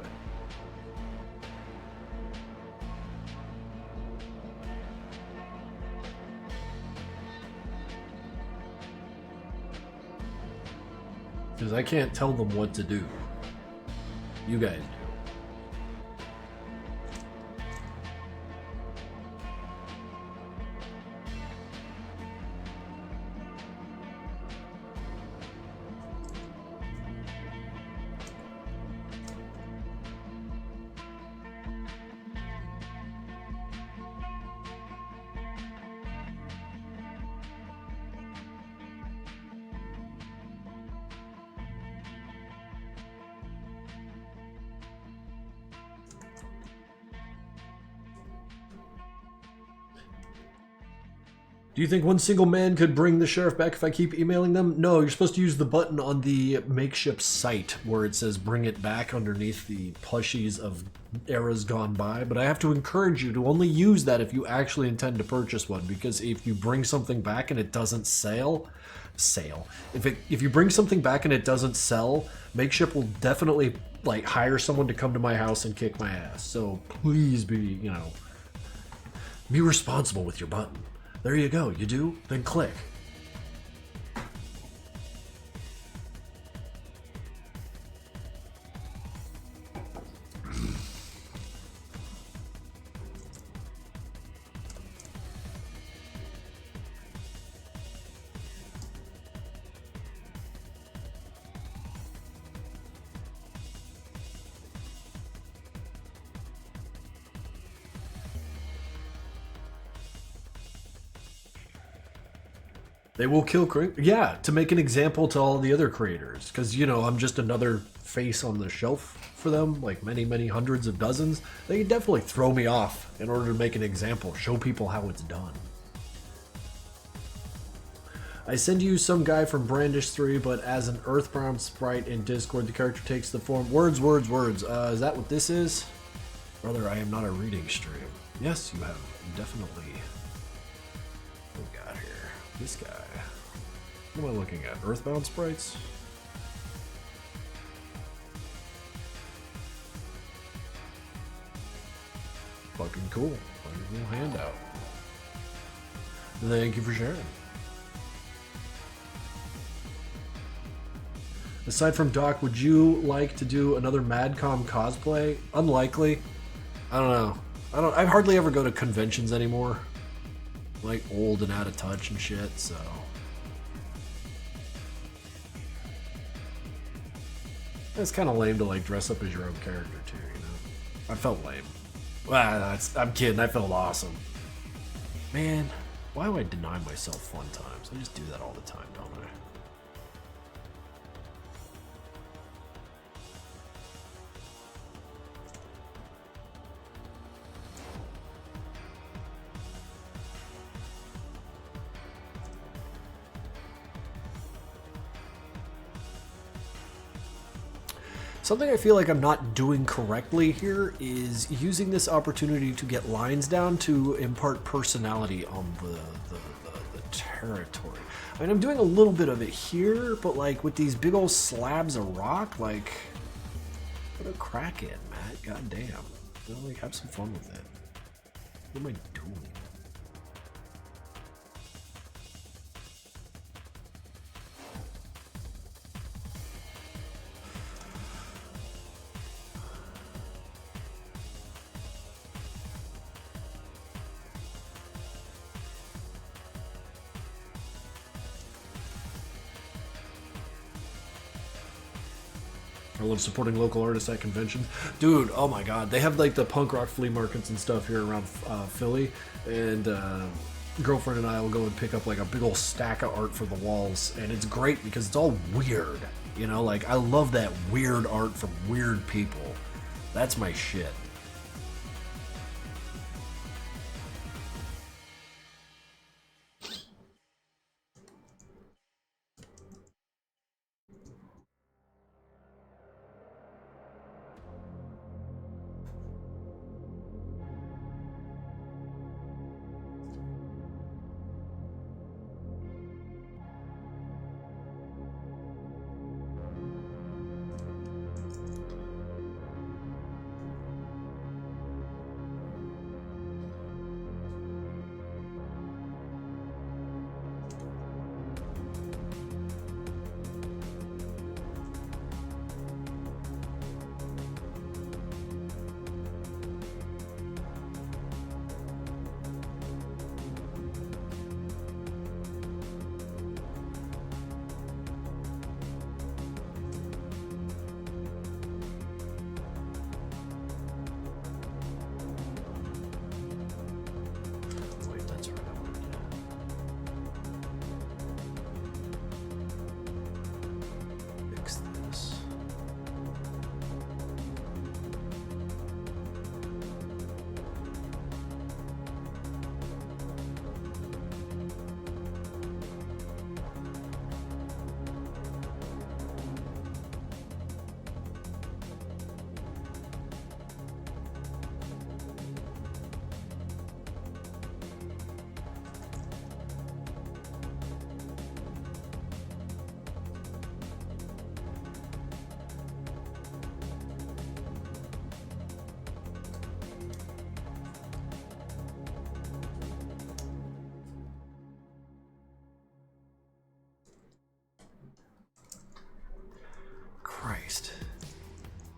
Because I can't tell them what to do. You guys do. Do you think one single man could bring the sheriff back if I keep emailing them? No, you're supposed to use the button on the makeshift site where it says bring it back underneath the plushies of eras gone by, but I have to encourage you to only use that if you actually intend to purchase one, because if you bring something back and it doesn't if you bring something back and it doesn't sell, makeshift will definitely like hire someone to come to my house and kick my ass. So please be responsible with your button. There you go. You do? Then click. They will kill Krinkels. Yeah, to make an example to all the other creators. Because, I'm just another face on the shelf for them, like many, many hundreds of dozens. They can definitely throw me off in order to make an example, show people how it's done. I send you some guy from Brandish 3, but as an Earthbound sprite in Discord, the character takes the form... Words. Is that what this is? Brother, I am not a reading stream. Yes, you have definitely... What we got here? This guy. What am I looking at? Earthbound sprites? Fucking cool. Fucking little handout. Thank you for sharing. Aside from Doc, would you like to do another Madcom cosplay? Unlikely. I don't know. I hardly ever go to conventions anymore. I'm like old and out of touch and shit, so. It's kind of lame to like dress up as your own character too, I felt lame. Well, I'm kidding. I felt awesome. Man, why do I deny myself fun times? I just do that all the time, don't I? Something I feel like I'm not doing correctly here is using this opportunity to get lines down to impart personality on the territory. I mean, I'm doing a little bit of it here, but like with these big old slabs of rock, like, put a crack in, Matt. God damn. Like, have some fun with it. What am I doing? I love supporting local artists at conventions. Dude, oh my god. They have like the punk rock flea markets and stuff here around Philly. And girlfriend and I will go and pick up like a big old stack of art for the walls. And it's great because it's all weird. Like I love that weird art from weird people. That's my shit.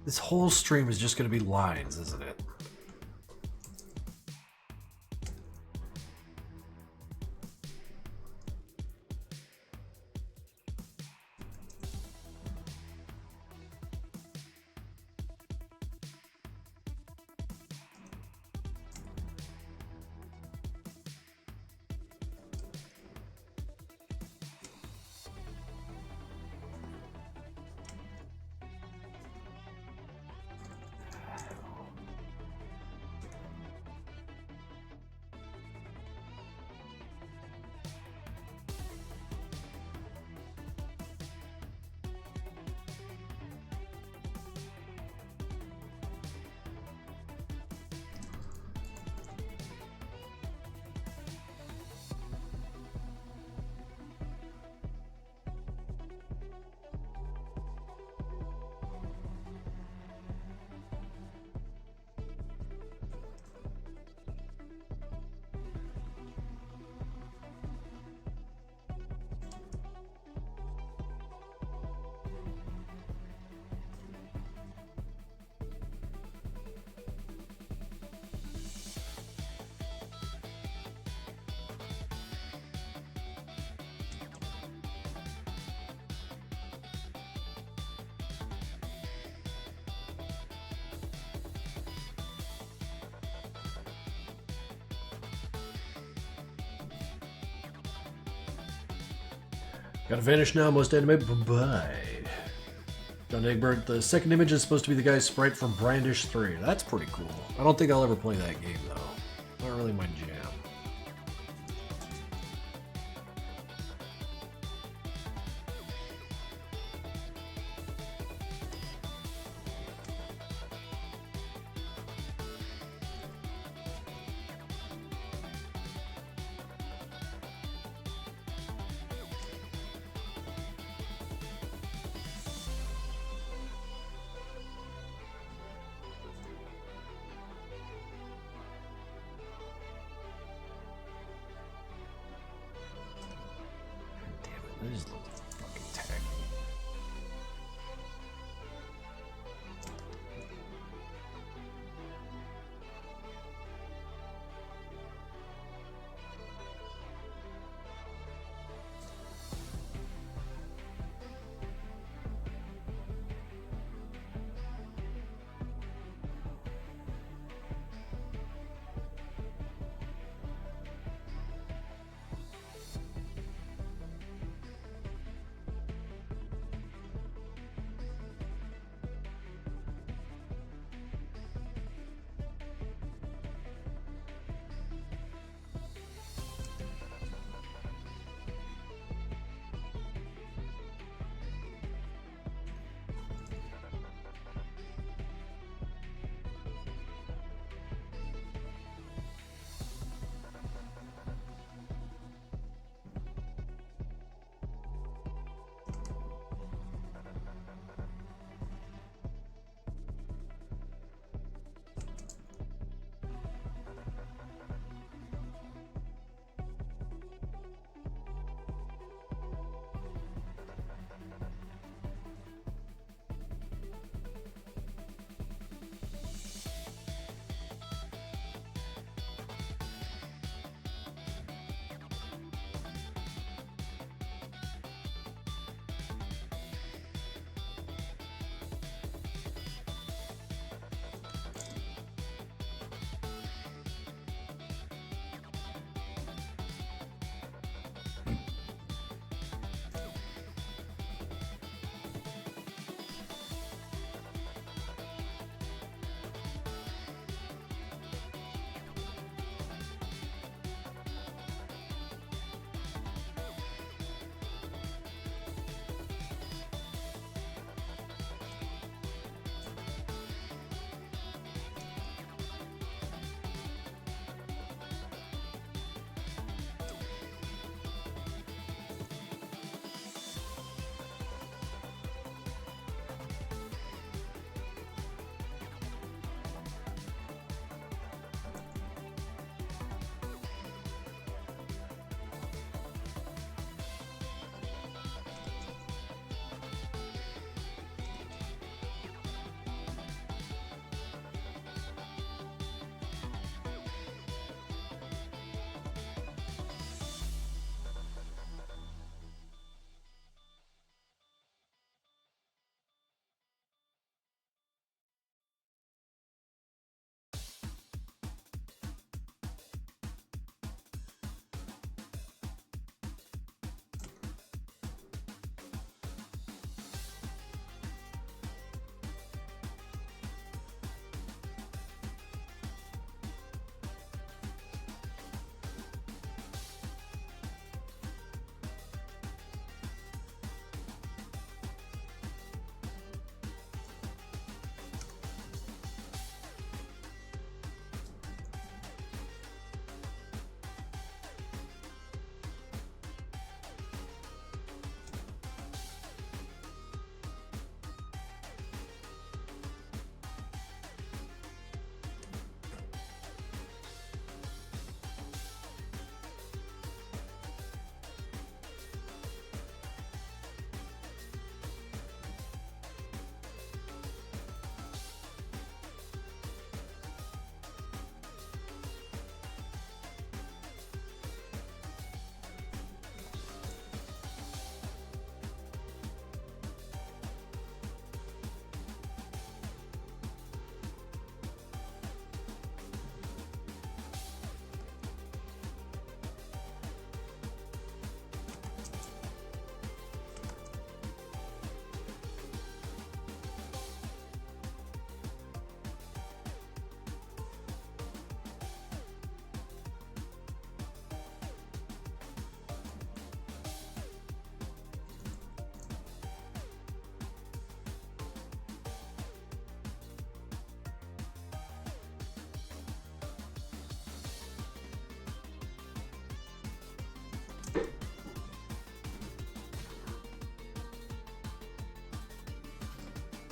This whole stream is just going to be lines, isn't it? Gotta vanish now, most anime. Bye-bye. John Egbert, the second image is supposed to be the guy's sprite from Brandish 3. That's pretty cool. I don't think I'll ever play that game, though. Not really my jam. That just looks fucking tacky.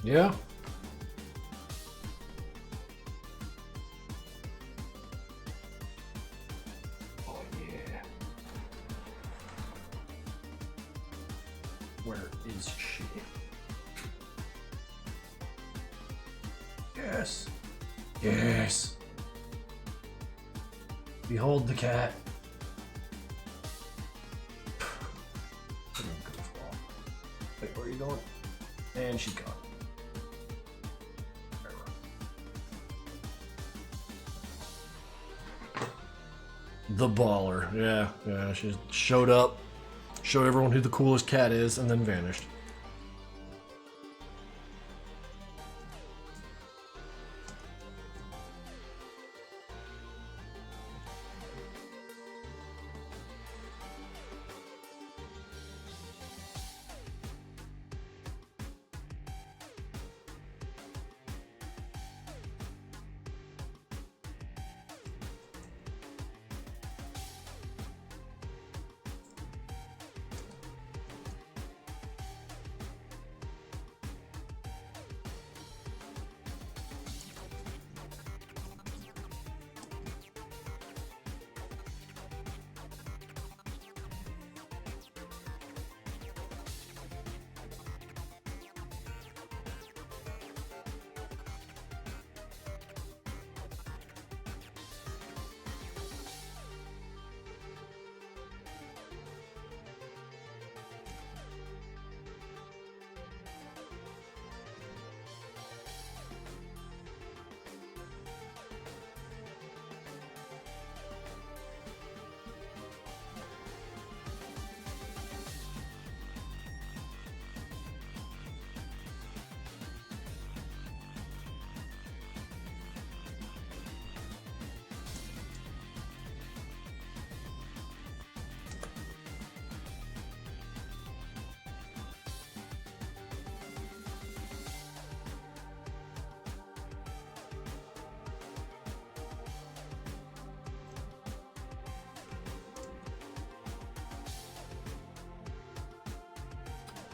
Yeah. Oh yeah. Where is she? Yes. Yes. Behold the cat. Wait, where are you going? And she got it. The baller. Yeah, she showed up, showed everyone who the coolest cat is, and then vanished.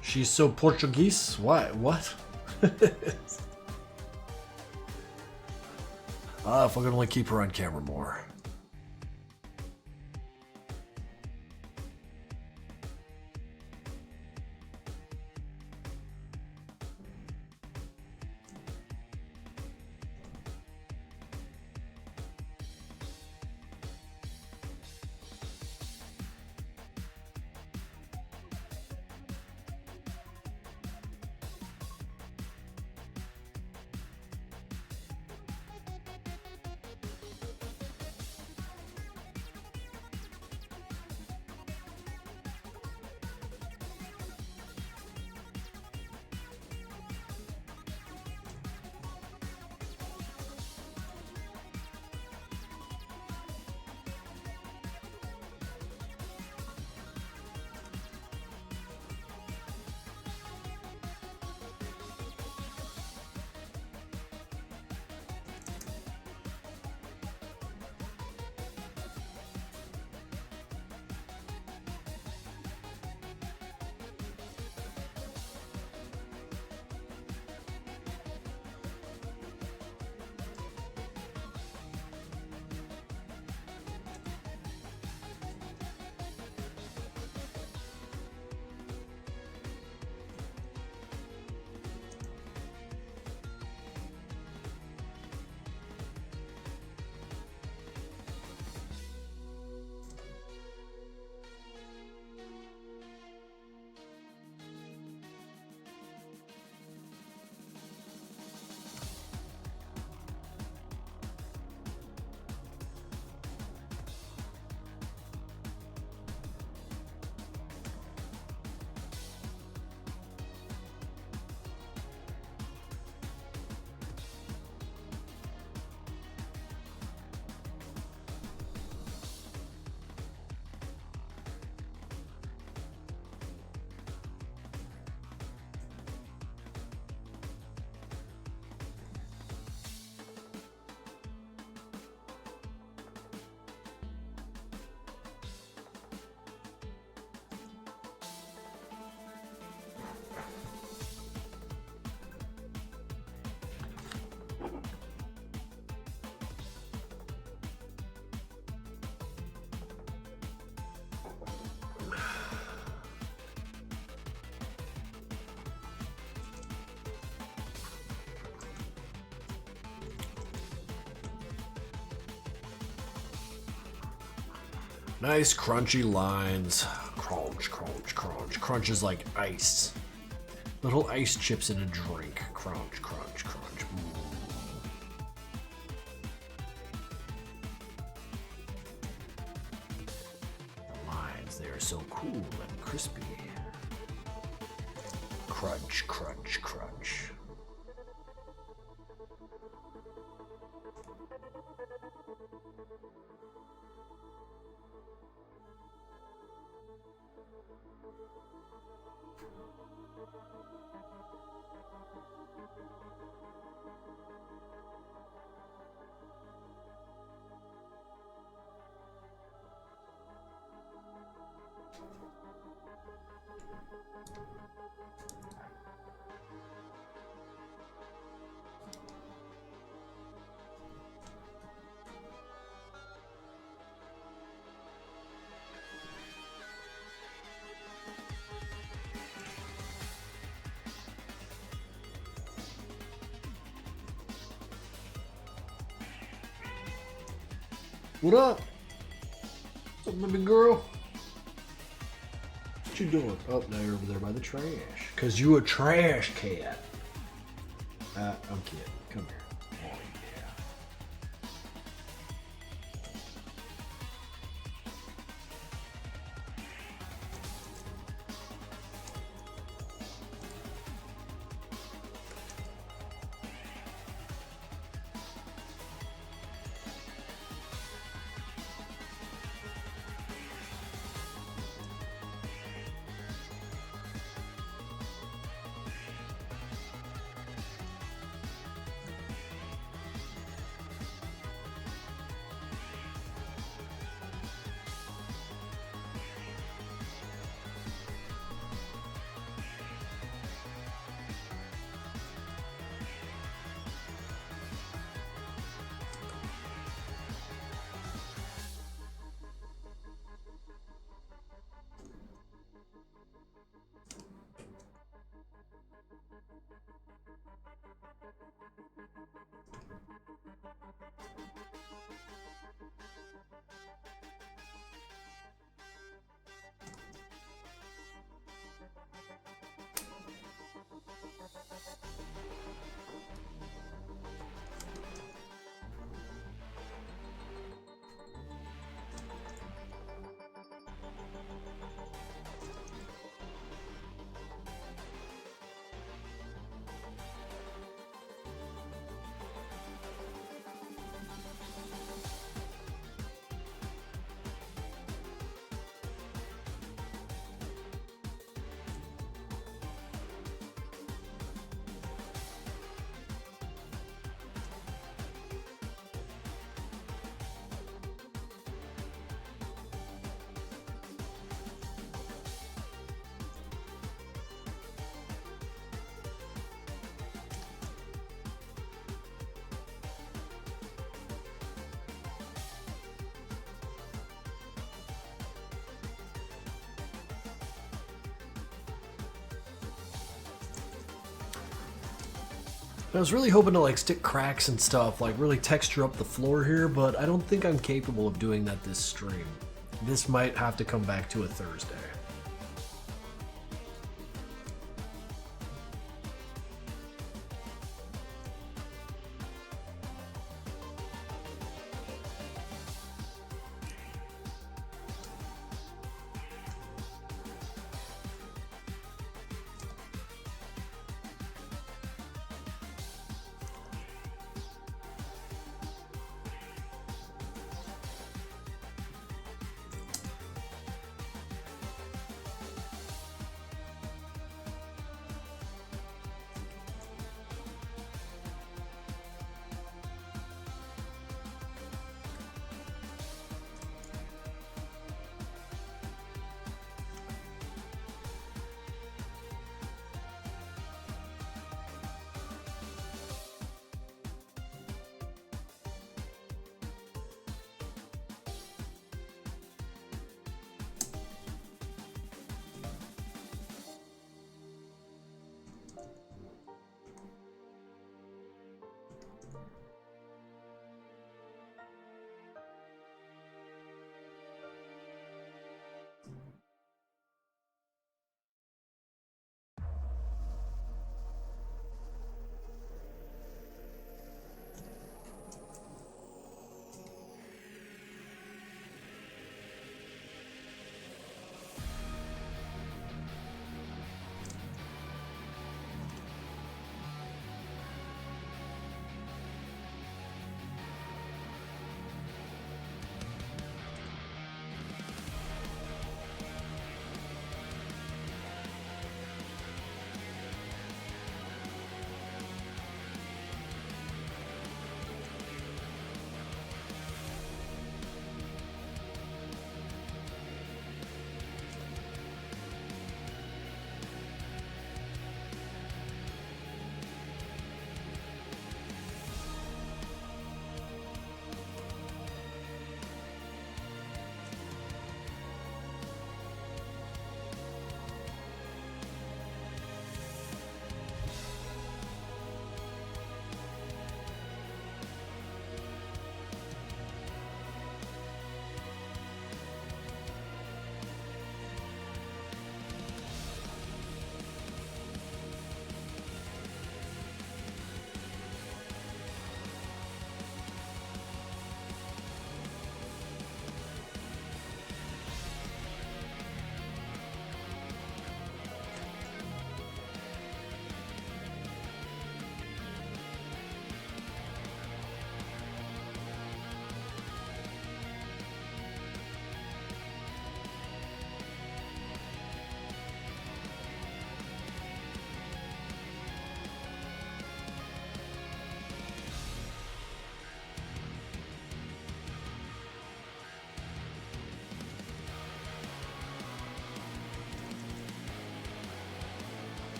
She's so Portuguese? Why? What? If I could only keep her on camera more. Nice crunchy lines. Crunch, crunch, crunch. Crunch is like ice. Little ice chips in a drink. Crunch, crunch, crunch. The lines, they are so cool and crispy. Crunch, crunch, crunch. What up? What's up, baby girl? What you doing? Oh, now you're over there by the trash. Cause you a trash cat. I'm kidding. Come here. Oh yeah. I was really hoping to like stick cracks and stuff, like really texture up the floor here, but I don't think I'm capable of doing that this stream. This might have to come back to a Thursday.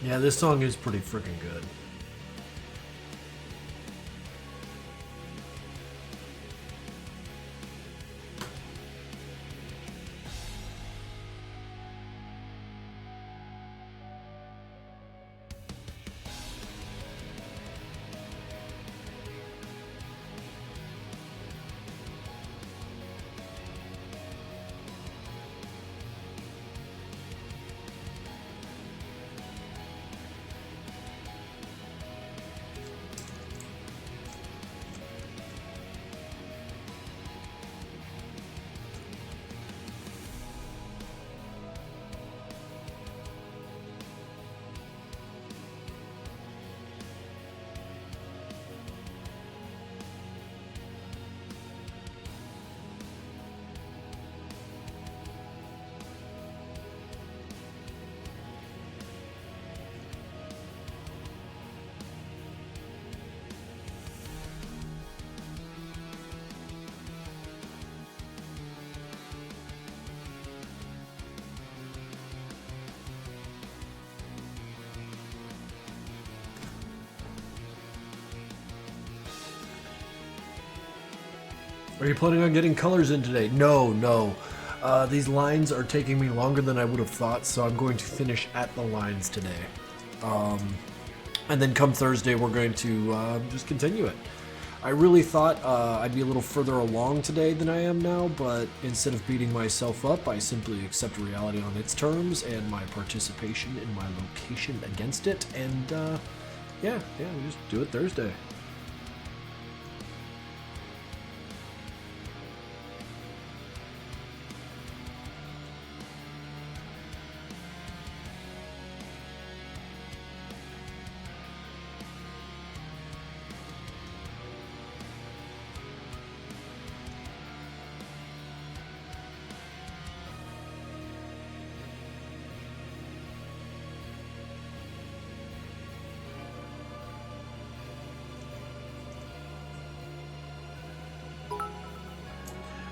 Yeah, this song is pretty freaking good. Are you planning on getting colors in today? No, no. These lines are taking me longer than I would have thought, so I'm going to finish at the lines today. And then come Thursday, we're going to just continue it. I really thought I'd be a little further along today than I am now, but instead of beating myself up, I simply accept reality on its terms and my participation in my location against it, and yeah, we just do it Thursday.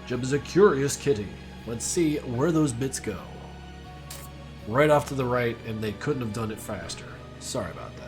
Jeb is a curious kitty. Let's see where those bits go. Right off to the right, and they couldn't have done it faster. Sorry about that.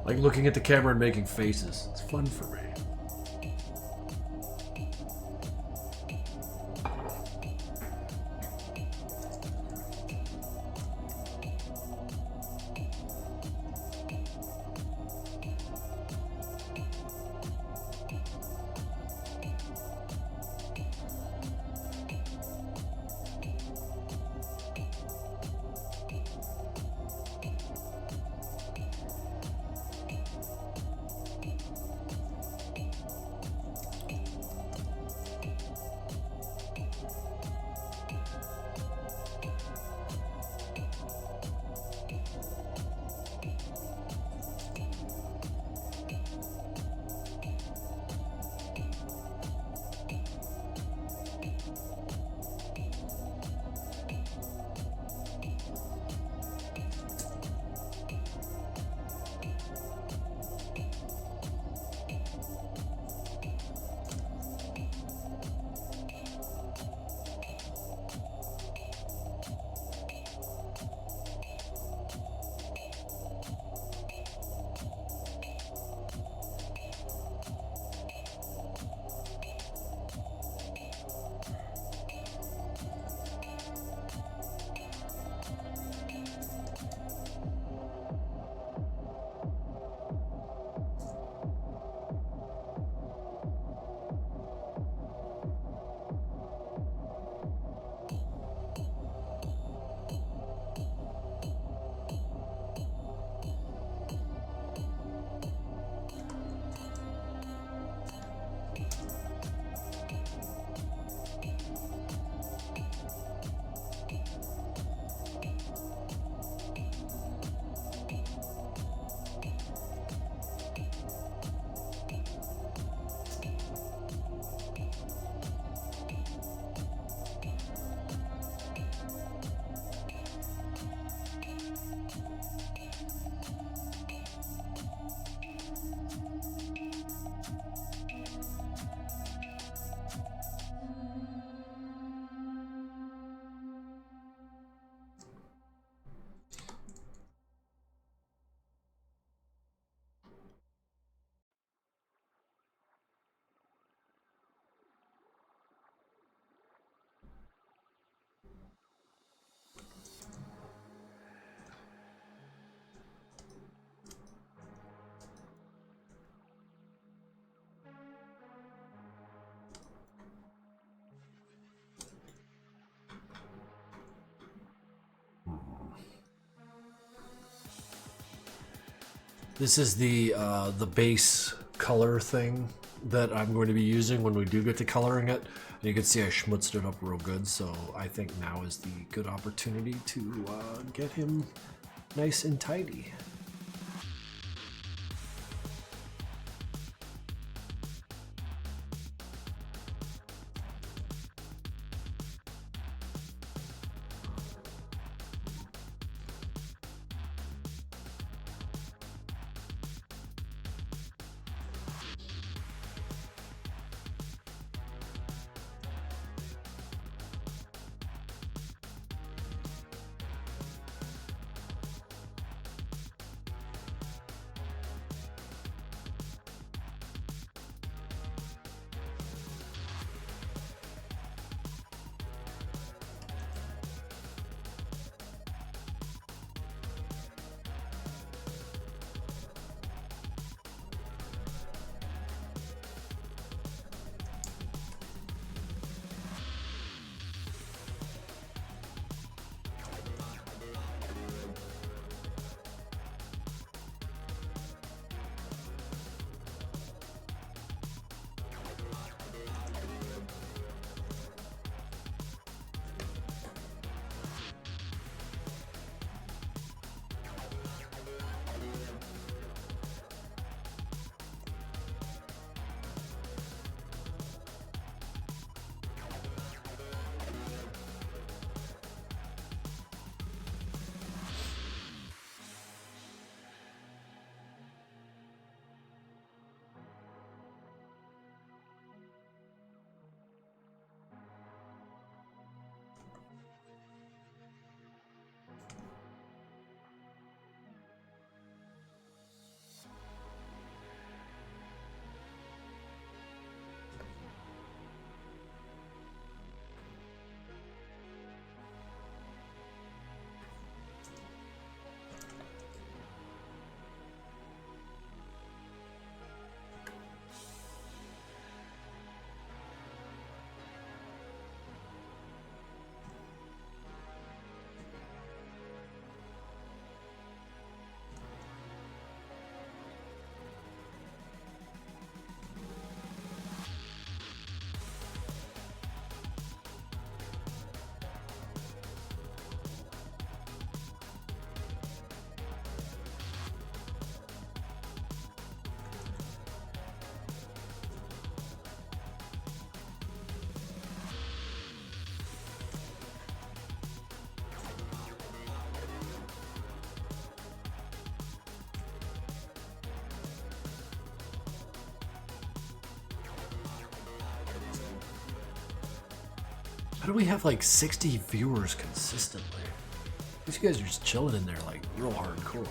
Like looking at the camera and making faces. It's fun for me. This is the base color thing that I'm going to be using when we do get to coloring it. And you can see I schmutzed it up real good, so I think now is the good opportunity to get him nice and tidy. How do we have like 60 viewers consistently? These guys are just chilling in there like real hardcore.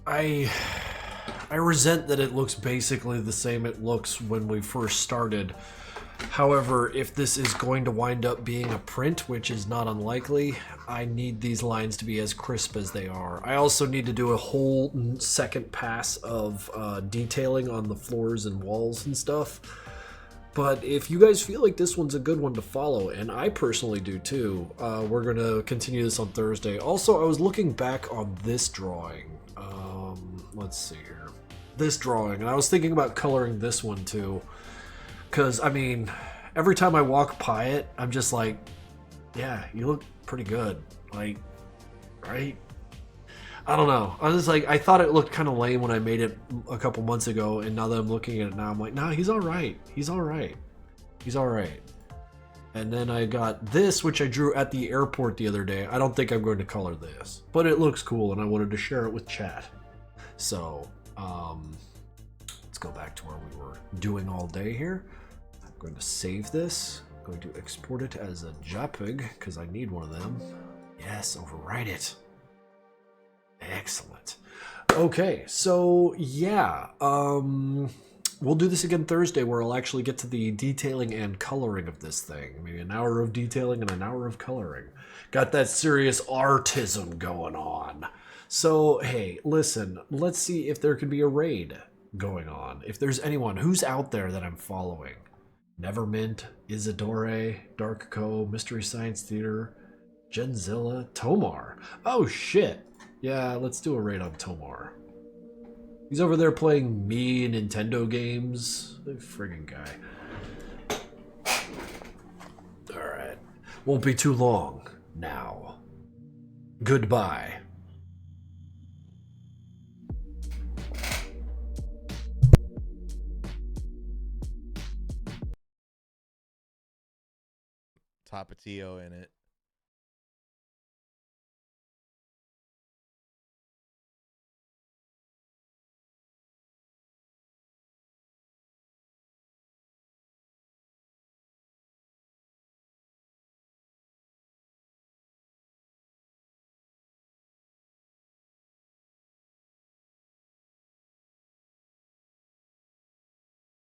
I resent that it looks basically the same it looks when we first started. However, if this is going to wind up being a print, which is not unlikely, I need these lines to be as crisp as they are. I also need to do a whole second pass of detailing on the floors and walls and stuff. But if you guys feel like this one's a good one to follow, and I personally do too, we're going to continue this on Thursday. Also, I was looking back on this drawing. Let's see here. This drawing, and I was thinking about coloring this one too. Because, I mean, every time I walk by it, I'm just like, yeah, you look pretty good. Like, right? I don't know. I was just like, I thought it looked kind of lame when I made it a couple months ago, and now that I'm looking at it now, I'm like, nah, he's alright. He's alright. He's alright. And then I got this, which I drew at the airport the other day. I don't think I'm going to color this, but it looks cool, and I wanted to share it with chat. So, let's go back to where we were doing all day here. I'm going to save this. I'm going to export it as a JPEG, because I need one of them. Yes, overwrite it. Excellent. Okay, so yeah, we'll do this again Thursday, where I'll actually get to the detailing and coloring of this thing. Maybe an hour of detailing and an hour of coloring. Got that serious artism going on. So, hey, listen, let's see if there could be a raid going on. If there's anyone who's out there that I'm following. Nevermint, Isadore, Dark Co, Mystery Science Theater, Genzilla, Tomar. Oh, shit. Yeah, let's do a raid on Tomar. He's over there playing me Nintendo games. The friggin' guy. Alright. Won't be too long now. Goodbye. Tapatio in it.